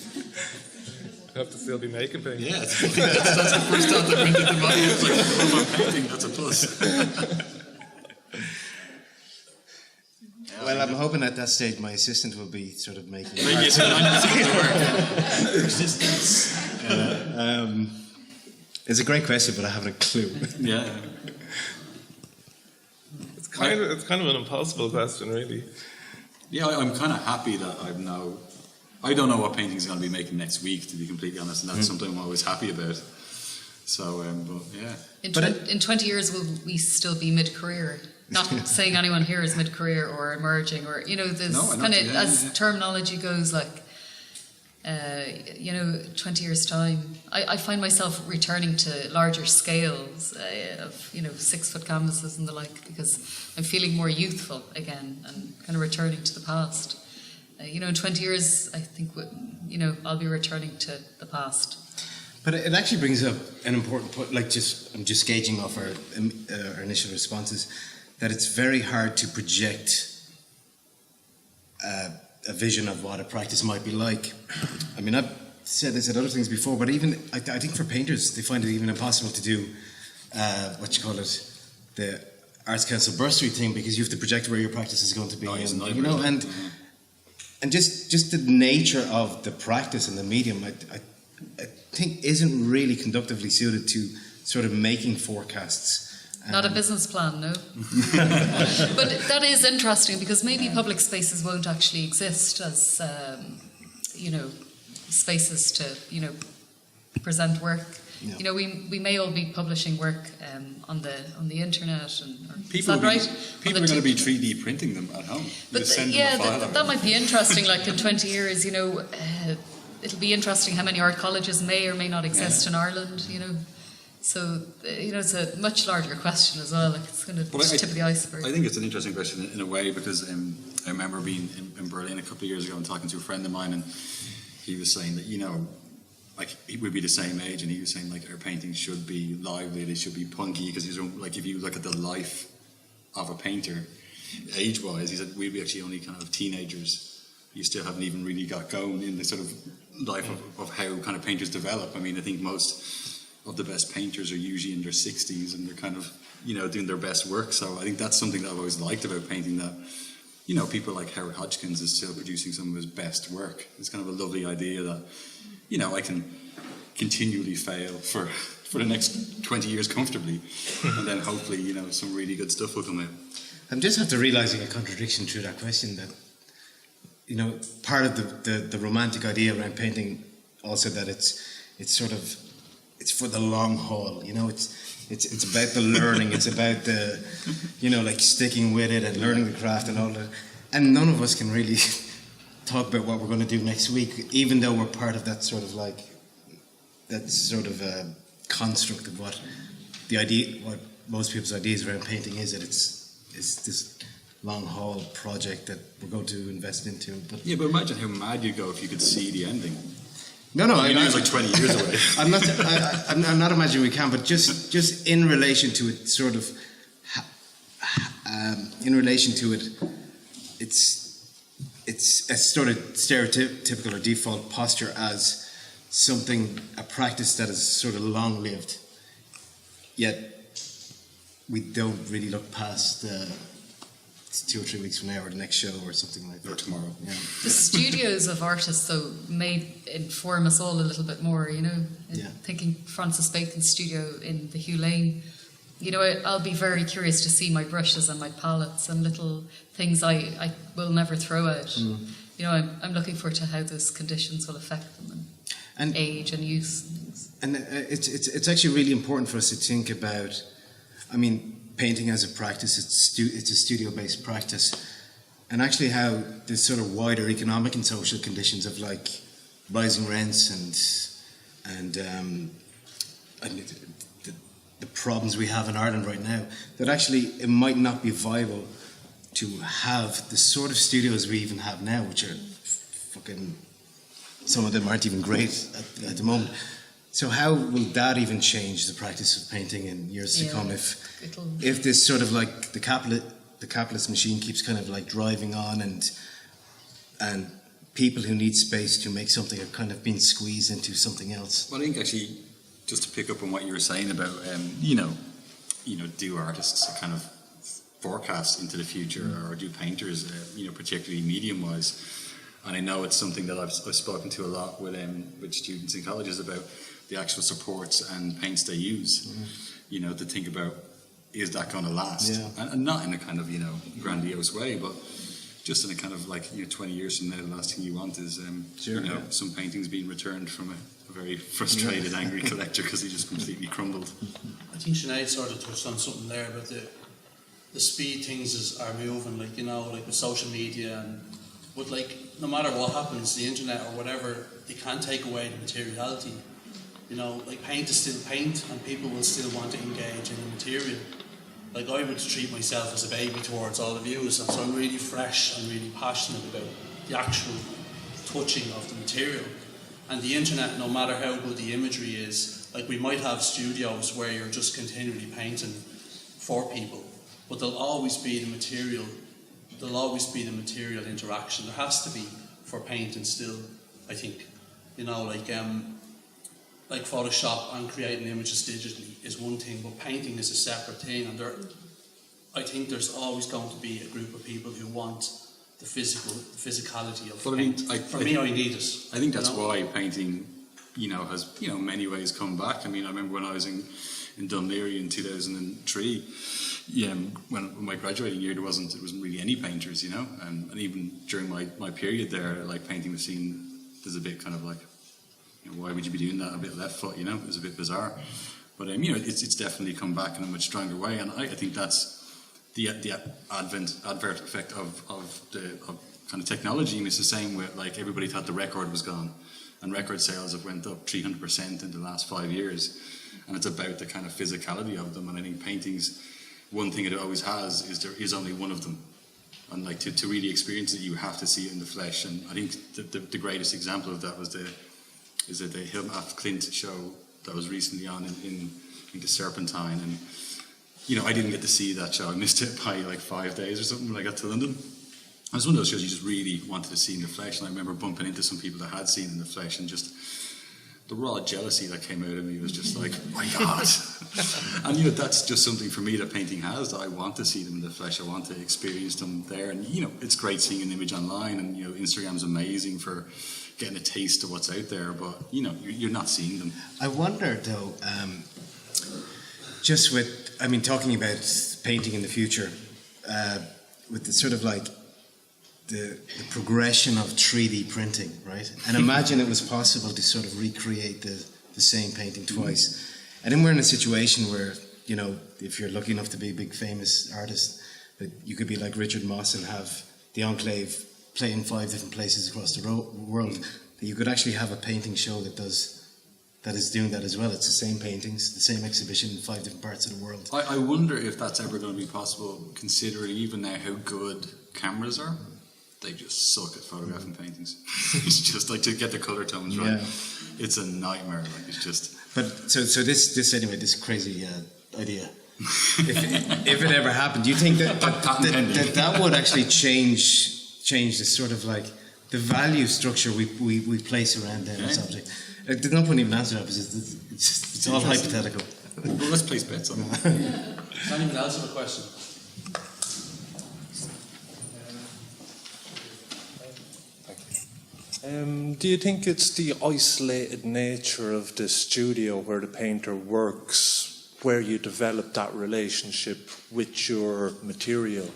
You have to still be making paintings. Yeah, that's the first thought that went into mind. It's like, I'm painting, that's a plus. Well, I'm hoping at that stage my assistant will be sort of making It's a great question, but I haven't a clue. Yeah. It's kind of an impossible question, really. Yeah, I'm kind of happy that I don't know what paintings I'm going to be making next week, to be completely honest, and that's something I'm always happy about. So, but yeah. In 20 years, will we still be mid-career? Not saying anyone here is mid-career or emerging, or there's as terminology goes, like 20 years time. I find myself returning to larger scales of 6 foot canvases and the like, because I'm feeling more youthful again and kind of returning to the past. In 20 years, I think I'll be returning to the past. But it actually brings up an important point. I'm just gauging off our initial responses, that it's very hard to project a vision of what a practice might be like. I mean, I've said this at other things before, but even I think for painters, they find it even impossible to do the Arts Council bursary thing, because you have to project where your practice is going to be, and just the nature of the practice and the medium, I think isn't really conductively suited to sort of making forecasts. Not a business plan, no. But that is interesting, because maybe public spaces won't actually exist as, spaces to, present work. Yeah. We may all be publishing work on the internet, and people is that right? People are going to be 3D printing them at home. But that might be interesting. Like in 20 years, it'll be interesting how many art colleges may or may not exist in Ireland. So, it's a much larger question as well. Like, it's going to be the tip of the iceberg. I think it's an interesting question in a way, because I remember being in Berlin a couple of years ago and talking to a friend of mine, and he was saying that, he would be the same age, and he was saying, our paintings should be lively, they should be punky, because if you look at the life of a painter, age-wise, he said, we'd be actually only kind of teenagers. You still haven't even really got going in the sort of life of how kind of painters develop. I mean, I think most of the best painters are usually in their 60s, and they're kind of, doing their best work. So I think that's something that I've always liked about painting, that, people like Howard Hodgkins is still producing some of his best work. It's kind of a lovely idea that, I can continually fail for the next 20 years comfortably, and then hopefully, some really good stuff will come out. I'm just after realising a contradiction through that question, that, part of the romantic idea around painting also, that it's for the long haul, it's about the learning, it's about the, sticking with it and learning the craft and all that. And none of us can really talk about what we're going to do next week, even though we're part of that sort of construct of what most people's ideas around painting is, that it's this long haul project that we're going to invest into. But Yeah, but imagine how mad you'd go if you could see the ending. no, You know, it's like 20 years away. I'm not imagining we can, but just in relation to it, sort of, in relation to it, it's a sort of stereotypical or default posture as something, a practice that is sort of long lived, yet we don't really look past 2 or 3 weeks from now or the next show or something like that. Or tomorrow. Yeah. The studios of artists, though, may inform us all a little bit more, you know. Yeah. Thinking Francis Bacon's studio in the Hugh Lane, you know, I'll be very curious to see my brushes and my palettes and little things I will never throw out. You know, I'm looking forward to how those conditions will affect them and age and use and things. And it's actually really important for us to think about, I mean, painting as a practice, it's a studio-based practice, and actually how the sort of wider economic and social conditions of like rising rents and the problems we have in Ireland right now, that actually it might not be viable to have the sort of studios we even have now, which are fucking, some of them aren't even great at the moment. So how will that even change the practice of painting in years to come if this sort of like the capitalist machine keeps kind of like driving on and people who need space to make something are kind of being squeezed into something else? Well, I think actually, just to pick up on what you were saying about, do artists kind of forecast into the future, or do painters, particularly medium-wise? And I know it's something that I've spoken to a lot with students in colleges about the actual supports and paints they use. To think about, is that going to last? Yeah. And not in a kind of grandiose way, but just in a kind of like 20 years from now, the last thing you want is some paintings being returned from a very frustrated, angry collector because he just completely crumbled. I think Sinead sort of touched on something there, but the speed things are moving, like with social media, but no matter what happens, the internet or whatever, they can't take away the materiality. Paint is still paint, and people will still want to engage in the material. I would treat myself as a baby towards all of you, and so I'm really fresh and really passionate about the actual touching of the material. And the internet, no matter how good the imagery is, we might have studios where you're just continually painting for people, but there'll always be the material. There'll always be the material interaction. There has to be for painting still, I think. Like Photoshop and creating images digitally is one thing, but painting is a separate thing. And I think there's always going to be a group of people who want the physicality of paint. For me, I need it. I think that's why painting, has many ways come back. I mean, I remember when I was in Dunleary in 2003. When my graduating year, it wasn't really any painters, and even during my period there, painting was seen as a bit kind of like, why would you be doing that? A bit left foot, it was a bit bizarre. But it's definitely come back in a much stronger way, and I think that's the advert effect of kind of technology. And it's the same with everybody thought the record was gone, and record sales have went up 300% in the last 5 years, and it's about the kind of physicality of them. And I think paintings, one thing it always has is there is only one of them, and to really experience it, you have to see it in the flesh. And I think the greatest example of that was the Hill Ap Clint show that was recently on in the Serpentine, and I didn't get to see that show. I missed it by 5 days or something when I got to London. It was one of those shows you just really wanted to see in the flesh, and I remember bumping into some people that had seen it in the flesh, and just the raw jealousy that came out of me was just like, my God. And that's just something for me that painting has, that I want to see them in the flesh. I want to experience them there. And it's great seeing an image online, and Instagram's amazing for getting a taste of what's out there, but you're not seeing them. I wonder though, just with, talking about painting in the future, with the sort of the progression of 3D printing, right? And imagine it was possible to sort of recreate the same painting twice. And then we're in a situation where, if you're lucky enough to be a big famous artist, that you could be like Richard Moss and have the Enclave play in 5 different places across the world, that you could actually have a painting show that does that is doing that as well. It's the same paintings, the same exhibition in 5 different parts of the world. I wonder if that's ever going to be possible, considering even now how good cameras are. They just suck at photographing paintings. It's just like to get the colour tones right. Yeah. It's a nightmare. Like it's just. But so this crazy idea. if it ever happened, do you think that would actually change the sort of like the value structure we place around this object? There's no point even answering that because it's all hypothetical. Well, let's place bets on it. Does anyone else have a question? Do you think it's the isolated nature of the studio where the painter works, where you develop that relationship with your material?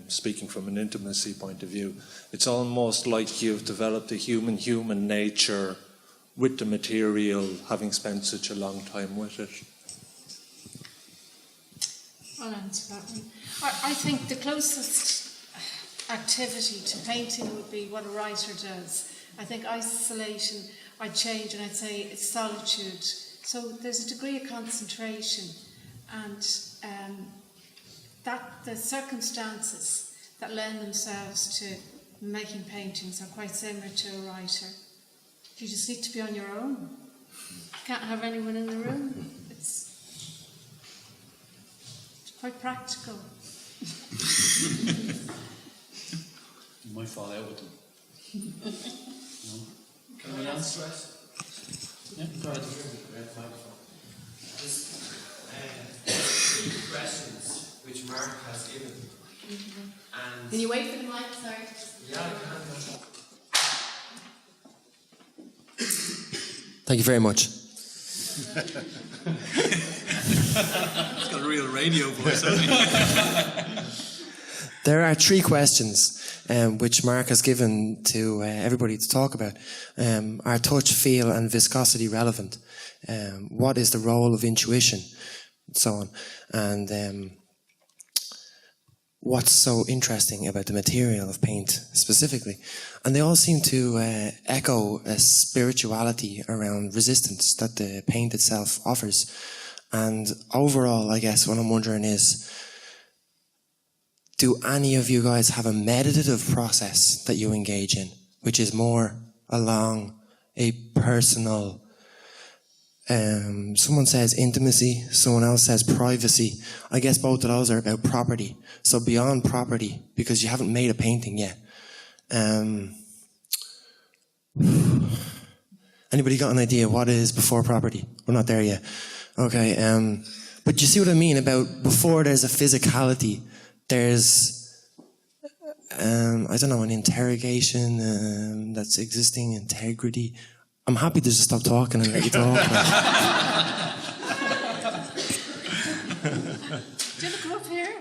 Speaking from an intimacy point of view, it's almost like you've developed a human nature with the material, having spent such a long time with it. I'll answer that one. I think the closest activity to painting would be what a writer does. I think isolation, I'd change and I'd say it's solitude. So there's a degree of concentration, and that the circumstances that lend themselves to making paintings are quite similar to a writer. You just need to be on your own. You can't have anyone in the room. It's quite practical. You might fall out with them. No? Anyone else? Yeah, go ahead. Three questions which Marc has given. And Can you wait for the mic? Sorry. yeah, I can. Thank you very much. It's got a real radio voice, hasn't it? There are three questions which Marc has given to everybody to talk about. Are touch, feel and viscosity relevant? What is the role of intuition? And so on. And what's so interesting about the material of paint specifically? And they all seem to echo a spirituality around resistance that the paint itself offers. And overall, I guess what I'm wondering is, do any of you guys have a meditative process that you engage in, which is more along a personal, someone says intimacy, someone else says privacy. I guess both of those are about property. So beyond property, because you haven't made a painting yet. Anybody got an idea what is before property? We're not there yet. Okay, but you see what I mean about before there's a physicality, there's, I don't know, an interrogation that's existing, integrity. I'm happy to just stop talking and let you talk. Do you ever come up here?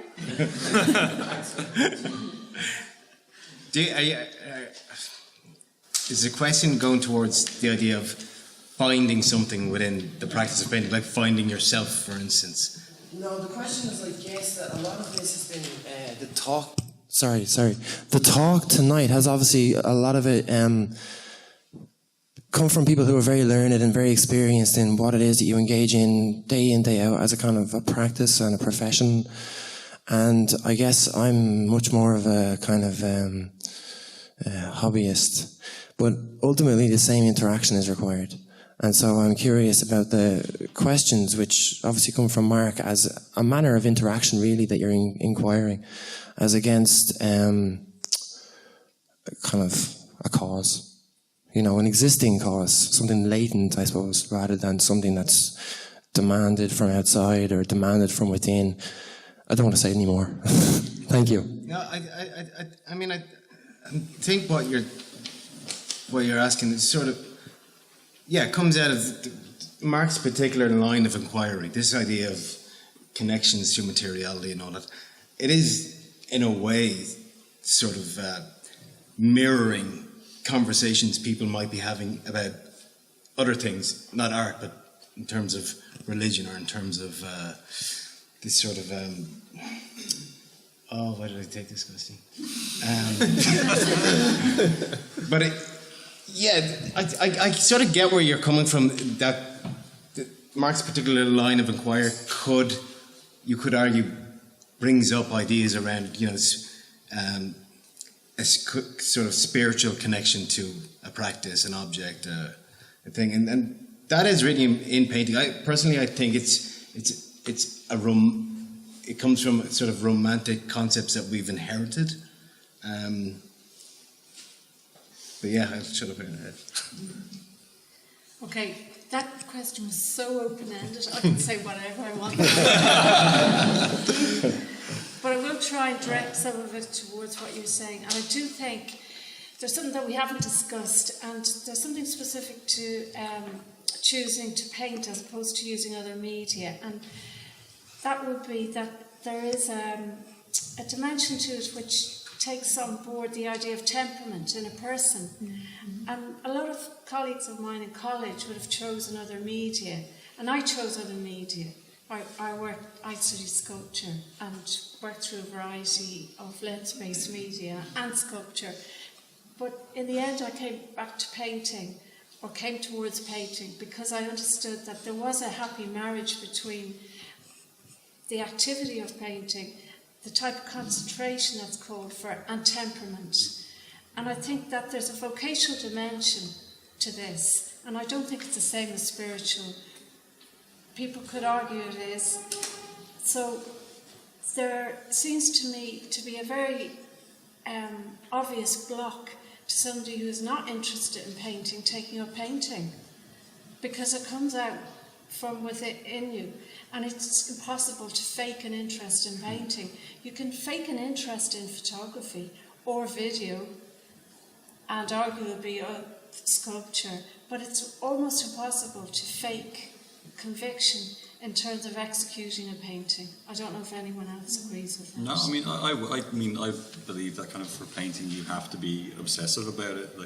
Is the question going towards the idea of finding something within the practice of painting, like finding yourself, for instance? No, the question is, I guess, that a lot of this has been the talk. Sorry. The talk tonight has obviously a lot of it come from people who are very learned and very experienced in what it is that you engage in, day out, as a kind of a practice and a profession. And I guess I'm much more of a kind of hobbyist. But ultimately, the same interaction is required. And so I'm curious about the questions which obviously come from Marc as a manner of interaction, really, that you're inquiring, as against kind of a cause, you know, an existing cause, something latent, I suppose, rather than something that's demanded from outside or demanded from within. I don't want to say any more. Thank you. No, I mean, I think what you're asking is sort of, it comes out of Marc's particular line of inquiry, this idea of connections to materiality and all that. It is, in a way, sort of mirroring conversations people might be having about other things, not art, but in terms of religion or in terms of this sort of... why did I take this question? But Yeah, I sort of get where you're coming from. That Marc's particular line of inquiry you could argue, brings up ideas around, a sort of spiritual connection to a practice, an object, a thing, and that is really in painting. I think it comes from sort of romantic concepts that we've inherited. But yeah, I'll shut up here. Okay, that question was so open-ended, I can say whatever I want. But I will try and direct some of it towards what you're saying. And I do think there's something that we haven't discussed, and there's something specific to choosing to paint as opposed to using other media. And that would be that there is a dimension to it which takes on board the idea of temperament in a person. Mm-hmm. And a lot of colleagues of mine in college would have chosen other media, and I chose other media. I studied sculpture and worked through a variety of lens-based media and sculpture. But in the end, I came back to painting, or came towards painting, because I understood that there was a happy marriage between the activity of painting, the type of concentration that's called for, and temperament. And I think that there's a vocational dimension to this, and I don't think it's the same as spiritual. People could argue it is. So there seems to me to be a very obvious block to somebody who is not interested in painting taking up painting, because it comes out from within you, and it's impossible to fake an interest in painting. You can fake an interest in photography or video and arguably sculpture, but it's almost impossible to fake conviction in terms of executing a painting. I don't know if anyone else agrees with that. No, I believe that kind of for painting you have to be obsessive about it,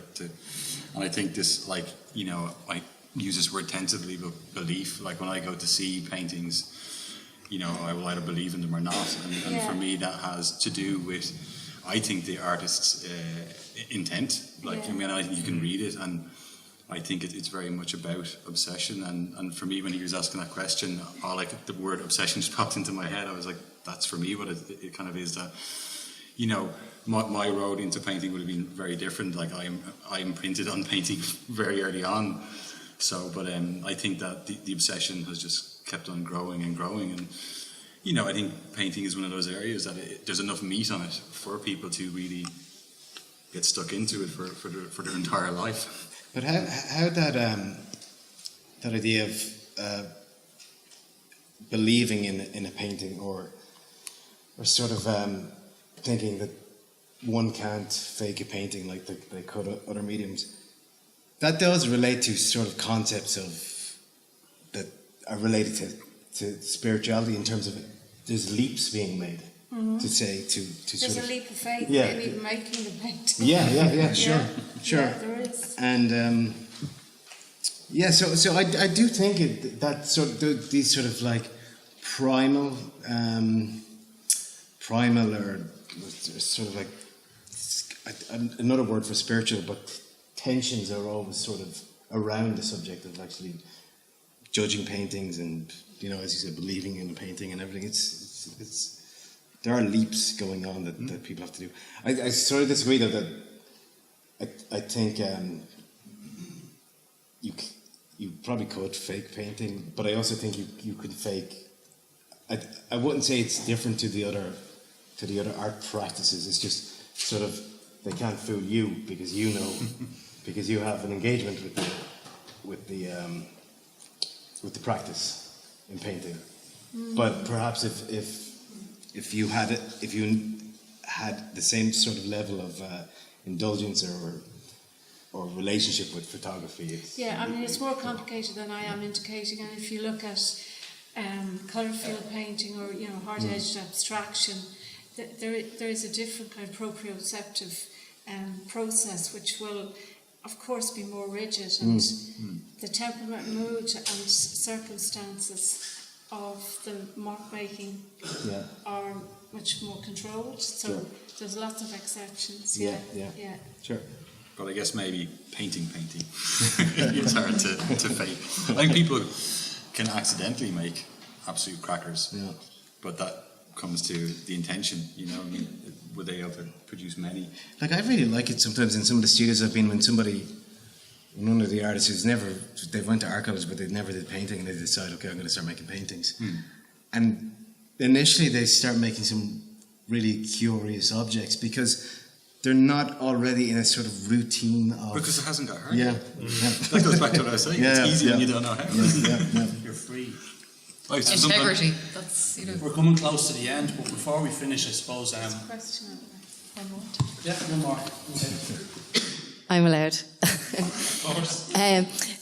and I think this, I use this word tentatively, but belief. Like when I go to see paintings, I will either believe in them or not, and for me that has to do with, I think, the artist's intent. I think you can read it, and I think it's very much about obsession. And for me, when he was asking that question, the word obsession just popped into my head. I was like, that's for me what it kind of is. That my road into painting would have been very different. Like I imprinted on painting very early on. So, but I think that the obsession has just kept on growing and growing, and I think painting is one of those areas that there's enough meat on it for people to really get stuck into it for their entire life. But how that idea of believing in a painting, or sort of thinking that one can't fake a painting like they could other mediums, that does relate to sort of concepts that are related to spirituality, in terms of there's leaps being made. Mm-hmm. There's a leap of faith in even making the painting. Sure. Yeah, there is. And so I do think that sort of these sort of like primal or sort of like another word for spiritual, but tensions are always sort of around the subject of actually judging paintings, and as you said, believing in a painting and everything. It's there are leaps going on that people have to do. I sort of disagree though that I think you probably could fake painting, but I also think you could fake. I wouldn't say it's different to the other art practices. It's just sort of they can't fool you because because you have an engagement with the practice in painting. But perhaps if you had the same sort of level of indulgence or relationship with photography, it's more complicated than I am indicating. And if you look at colour field painting or hard-edged abstraction, there is a different kind of proprioceptive process which will, of course, be more rigid, and the temperament, mood, and circumstances of the mark making are much more controlled. So there's lots of exceptions. Sure. but I guess maybe painting it's hard to fake. I think people can accidentally make absolute crackers, but that comes to the intention, you know. I mean, would they ever produce many? Like, I really like it sometimes in some of the studios I've been, when one of the artists they went to art college but they never did painting, and they decide, okay, I'm going to start making paintings. And initially they start making some really curious objects because they're not already in a sort of routine of... Because it hasn't got hurt. Yeah. That goes back to what I was saying. It's easy when you don't know how. You're free. Integrity. That's, you know. We're coming close to the end, but before we finish, I suppose... Question over there. One more. Yeah, one more. Okay. I'm allowed. Of course.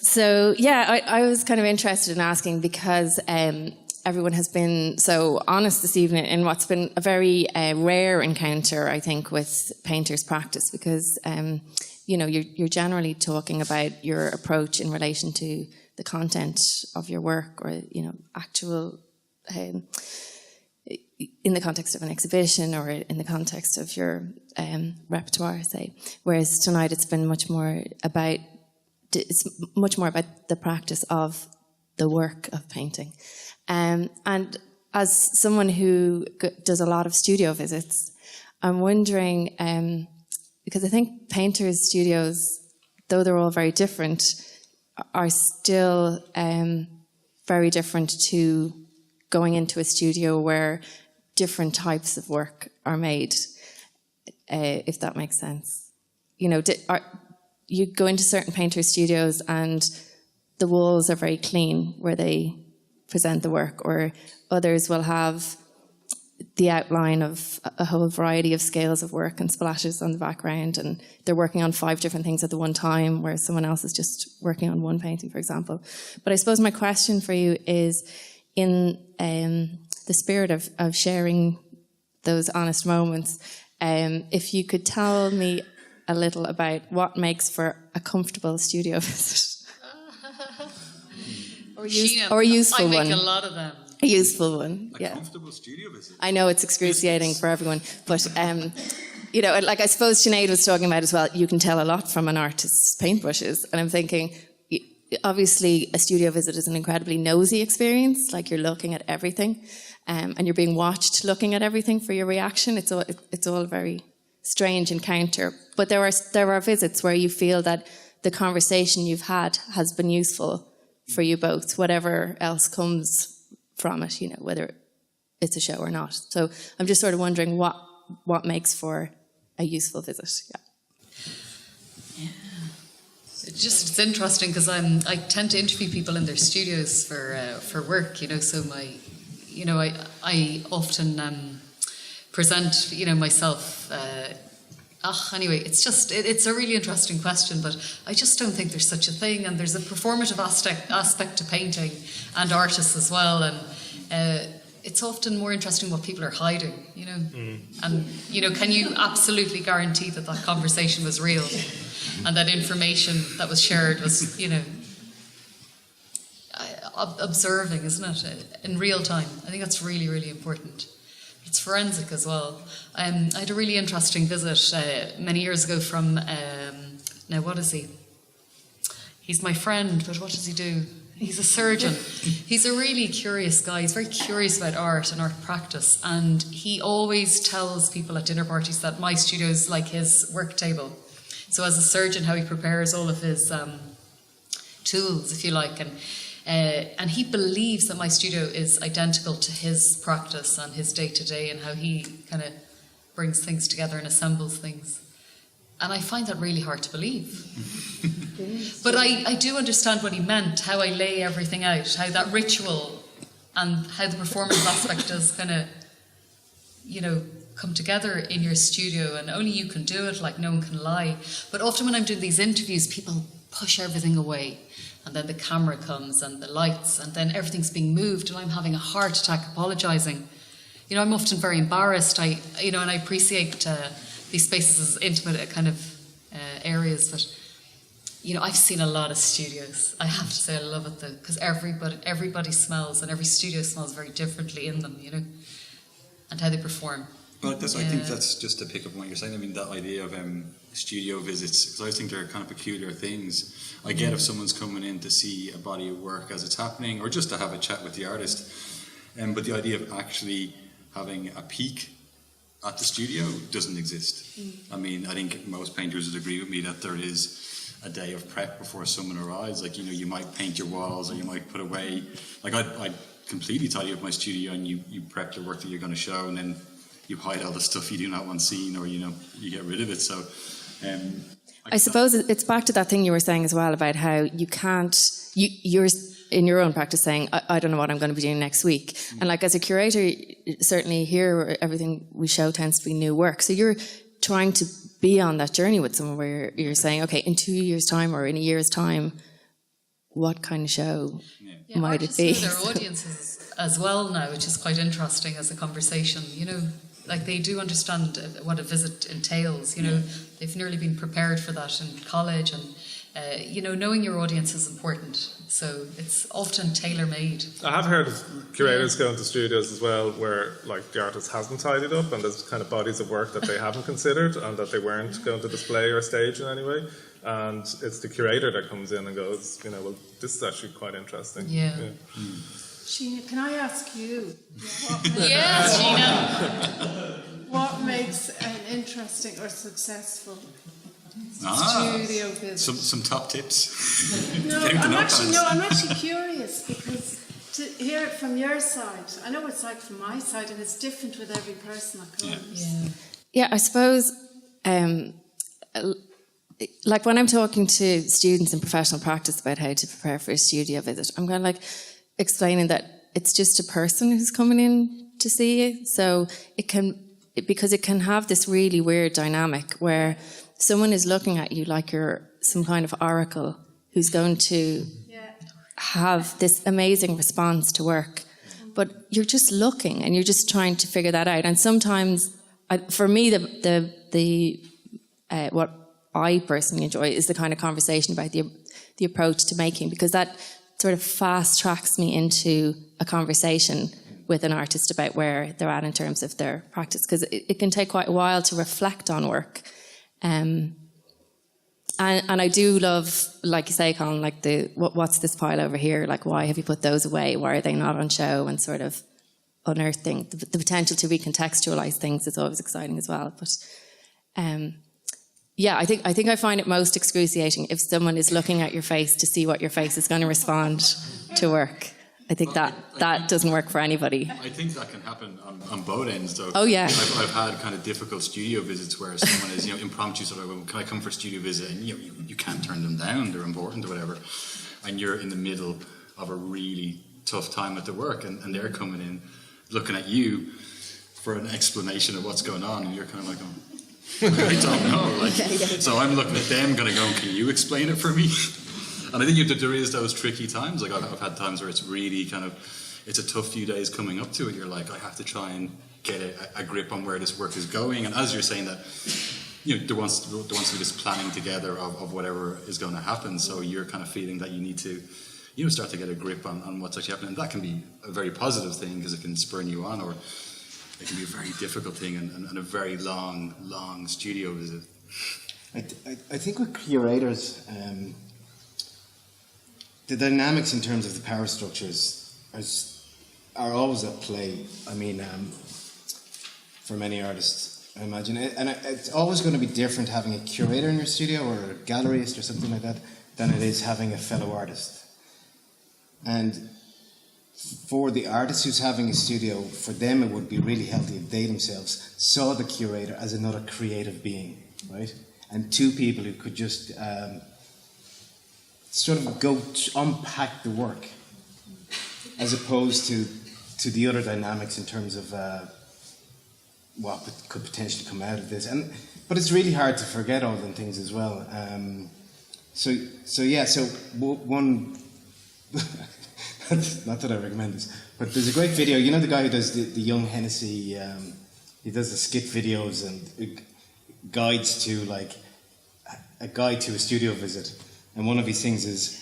So, yeah, I was kind of interested in asking because everyone has been so honest this evening in what's been a very rare encounter, I think, with painters' practice, because, you know, you're generally talking about your approach in relation to the content of your work, or, you know, actual... in the context of an exhibition or in the context of your repertoire, say. Whereas tonight it's been much more about the practice of the work of painting. And as someone who does a lot of studio visits, I'm wondering, because I think painters' studios, though they're all very different, are still very different to going into a studio where different types of work are made, if that makes sense. You know, you go into certain painter studios and the walls are very clean where they present the work, or others will have the outline of a whole variety of scales of work and splashes on the background, and they're working on 5 different things at the one time, whereas someone else is just working on one painting, for example. But I suppose my question for you is, in the spirit of sharing those honest moments, if you could tell me a little about what makes for a comfortable studio visit. or a useful one. I make a lot of them. A useful one, A comfortable studio visit. I know it's excruciating for everyone, but you know, like I suppose Sinéad was talking about as well, you can tell a lot from an artist's paintbrushes, and I'm thinking, obviously a studio visit is an incredibly nosy experience, like you're looking at everything, and you're being watched looking at everything for your reaction. It's all a very strange encounter, but there are visits where you feel that the conversation you've had has been useful for you both, whatever else comes from it, you know, whether it's a show or not. So I'm just sort of wondering what makes for a useful visit. Yeah. It's interesting because I tend to interview people in their studios for work, you know. So I often present, you know, myself. Anyway, it's a really interesting question, but I just don't think there's such a thing. And there's a performative aspect to painting and artists as well. And it's often more interesting what people are hiding, you know. And, you know, can you absolutely guarantee that conversation was real and that information that was shared was, you know, observing, isn't it, in real time? I think that's really, really important. It's forensic as well. I had a really interesting visit many years ago from, now what is he? He's my friend, but what does he do? He's a surgeon. He's a really curious guy. He's very curious about art and art practice, and he always tells people at dinner parties that my studio is like his work table. So as a surgeon, how he prepares all of his tools, if you like, and he believes that my studio is identical to his practice and his day-to-day and how he kind of brings things together and assembles things. And I find that really hard to believe. But I do understand what he meant, how I lay everything out, how that ritual and how the performance aspect does kind of, you know, come together in your studio, and only you can do it, like no one can lie. But often when I'm doing these interviews, people push everything away. And then the camera comes and the lights, and then everything's being moved, and I'm having a heart attack apologising. You know, I'm often very embarrassed. and I appreciate these spaces as intimate kind of areas, but you know, I've seen a lot of studios. I have to say I love it though, because everybody smells, and every studio smells very differently in them, you know, and how they perform. Well, I think that's just to pick up on what you're saying. I mean, that idea of studio visits, because I think they're kind of peculiar things. I get if someone's coming in to see a body of work as it's happening, or just to have a chat with the artist. But the idea of actually having a peek at the studio doesn't exist. I mean, I think most painters would agree with me that there is a day of prep before someone arrives. Like, you might paint your walls, or you might put away. Like, I'd completely tidy up my studio, and you prep the work that you're going to show, and then you hide all the stuff you do not want seen, or you get rid of it. So I suppose it's back to that thing you were saying as well about how you can't, you're in your own practice saying, I don't know what I'm going to be doing next week. And like as a curator, certainly here everything we show tends to be new work, so you're trying to be on that journey with someone where you're saying, okay, in 2 years' time or in a year's time, what kind of show might it be? Artists know their audiences as well now, which is quite interesting as a conversation. Like they do understand what a visit entails. They've nearly been prepared for that in college, and knowing your audience is important. So it's often tailor-made. I have heard of curators going to studios as well where like the artist hasn't tidied up, and there's kind of bodies of work that they haven't considered and that they weren't going to display or stage in any way. And it's the curator that comes in and goes, well, this is actually quite interesting. Yeah. Sheena, can I ask you? Yes, Sheena. What makes an interesting or successful studio visit? Some top tips. I'm actually curious because to hear it from your side, I know it's like from my side, and it's different with every person that comes. Yeah, I suppose. Like when I'm talking to students in professional practice about how to prepare for a studio visit, I'm kind of like explaining that it's just a person who's coming in to see you. So because it can have this really weird dynamic where someone is looking at you like you're some kind of oracle who's going to have this amazing response to work. But you're just looking and you're just trying to figure that out. And sometimes, for me, what I personally enjoy is the kind of conversation about the approach to making, because that sort of fast tracks me into a conversation with an artist about where they're at in terms of their practice, because it can take quite a while to reflect on work. And I do love, like you say, Colin, like what's this pile over here? Like, why have you put those away? Why are they not on show? And sort of unearthing the potential to recontextualize things is always exciting as well. But I think I find it most excruciating if someone is looking at your face to see what your face is going to respond to work. I think that doesn't work for anybody. I think that can happen on both ends, though. Oh, yeah. I've had kind of difficult studio visits where someone is, impromptu sort of, well, can I come for a studio visit? And you can't turn them down; they're important or whatever. And you're in the middle of a really tough time at the work, and they're coming in, looking at you for an explanation of what's going on, and you're kind of like, I don't know. So I'm looking at them, going to go, can you explain it for me? And I think there is those tricky times. Like I've had times where it's really kind of, it's a tough few days coming up to it. You're like, I have to try and get a grip on where this work is going. And as you're saying that, there wants to be this planning together of whatever is going to happen. So you're kind of feeling that you need to, start to get a grip on what's actually happening. And that can be a very positive thing because it can spur you on, or it can be a very difficult thing and a very long studio visit. I think with curators, the dynamics in terms of the power structures are always at play. I mean, for many artists, I imagine. And it's always going to be different having a curator in your studio or a galleryist or something like that than it is having a fellow artist. And for the artist who's having a studio, for them it would be really healthy if they themselves saw the curator as another creative being, right? And two people who could just sort of go unpack the work, as opposed to the other dynamics in terms of what could potentially come out of this. But it's really hard to forget all them things as well. So one. Not that I recommend this, but there's a great video. You know the guy who does the Young Hennessy. He does the skit videos and guides to like a guide to a studio visit. And one of his things is,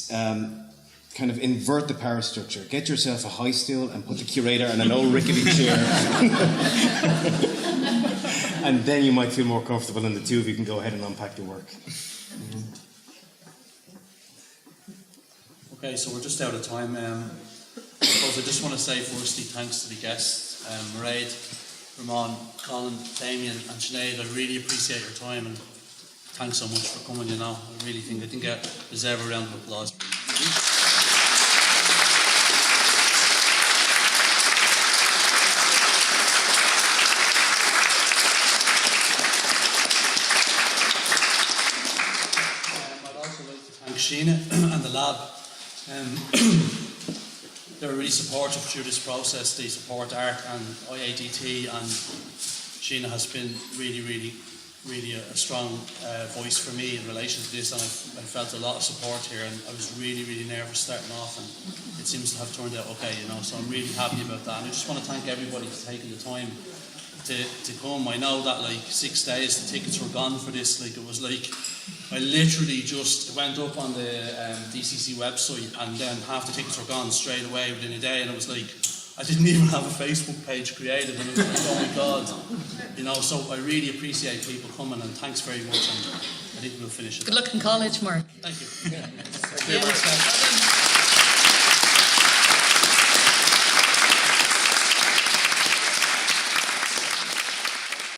can kind of invert the power structure. Get yourself a high stool and put the curator in an old rickety chair. And then you might feel more comfortable, and the two of you can go ahead and unpack your work. Okay, so we're just out of time. I suppose I just want to say firstly thanks to the guests, Mairead, Ramon, Colin, Damien and Sinead. I really appreciate your time, and thanks so much for coming, you know. I really think I deserve a round of applause. I'd also like to thank Sinéad and the lab. They're really supportive through this process. They support art and IADT, and Sinéad has been really a strong voice for me in relation to this, and I felt a lot of support here, and I was really nervous starting off, and it seems to have turned out okay, you know, so I'm really happy about that. And I just want to thank everybody for taking the time to come. I know that like 6 days the tickets were gone for this. Like, it was like I literally just went up on the DCC website, and then half the tickets were gone straight away within a day, and it was like I didn't even have a Facebook page created, and it was like, oh my God, you know. So I really appreciate people coming, and thanks very much, and I think we'll finish it. Good luck in college, Mark. Thank you. Yeah.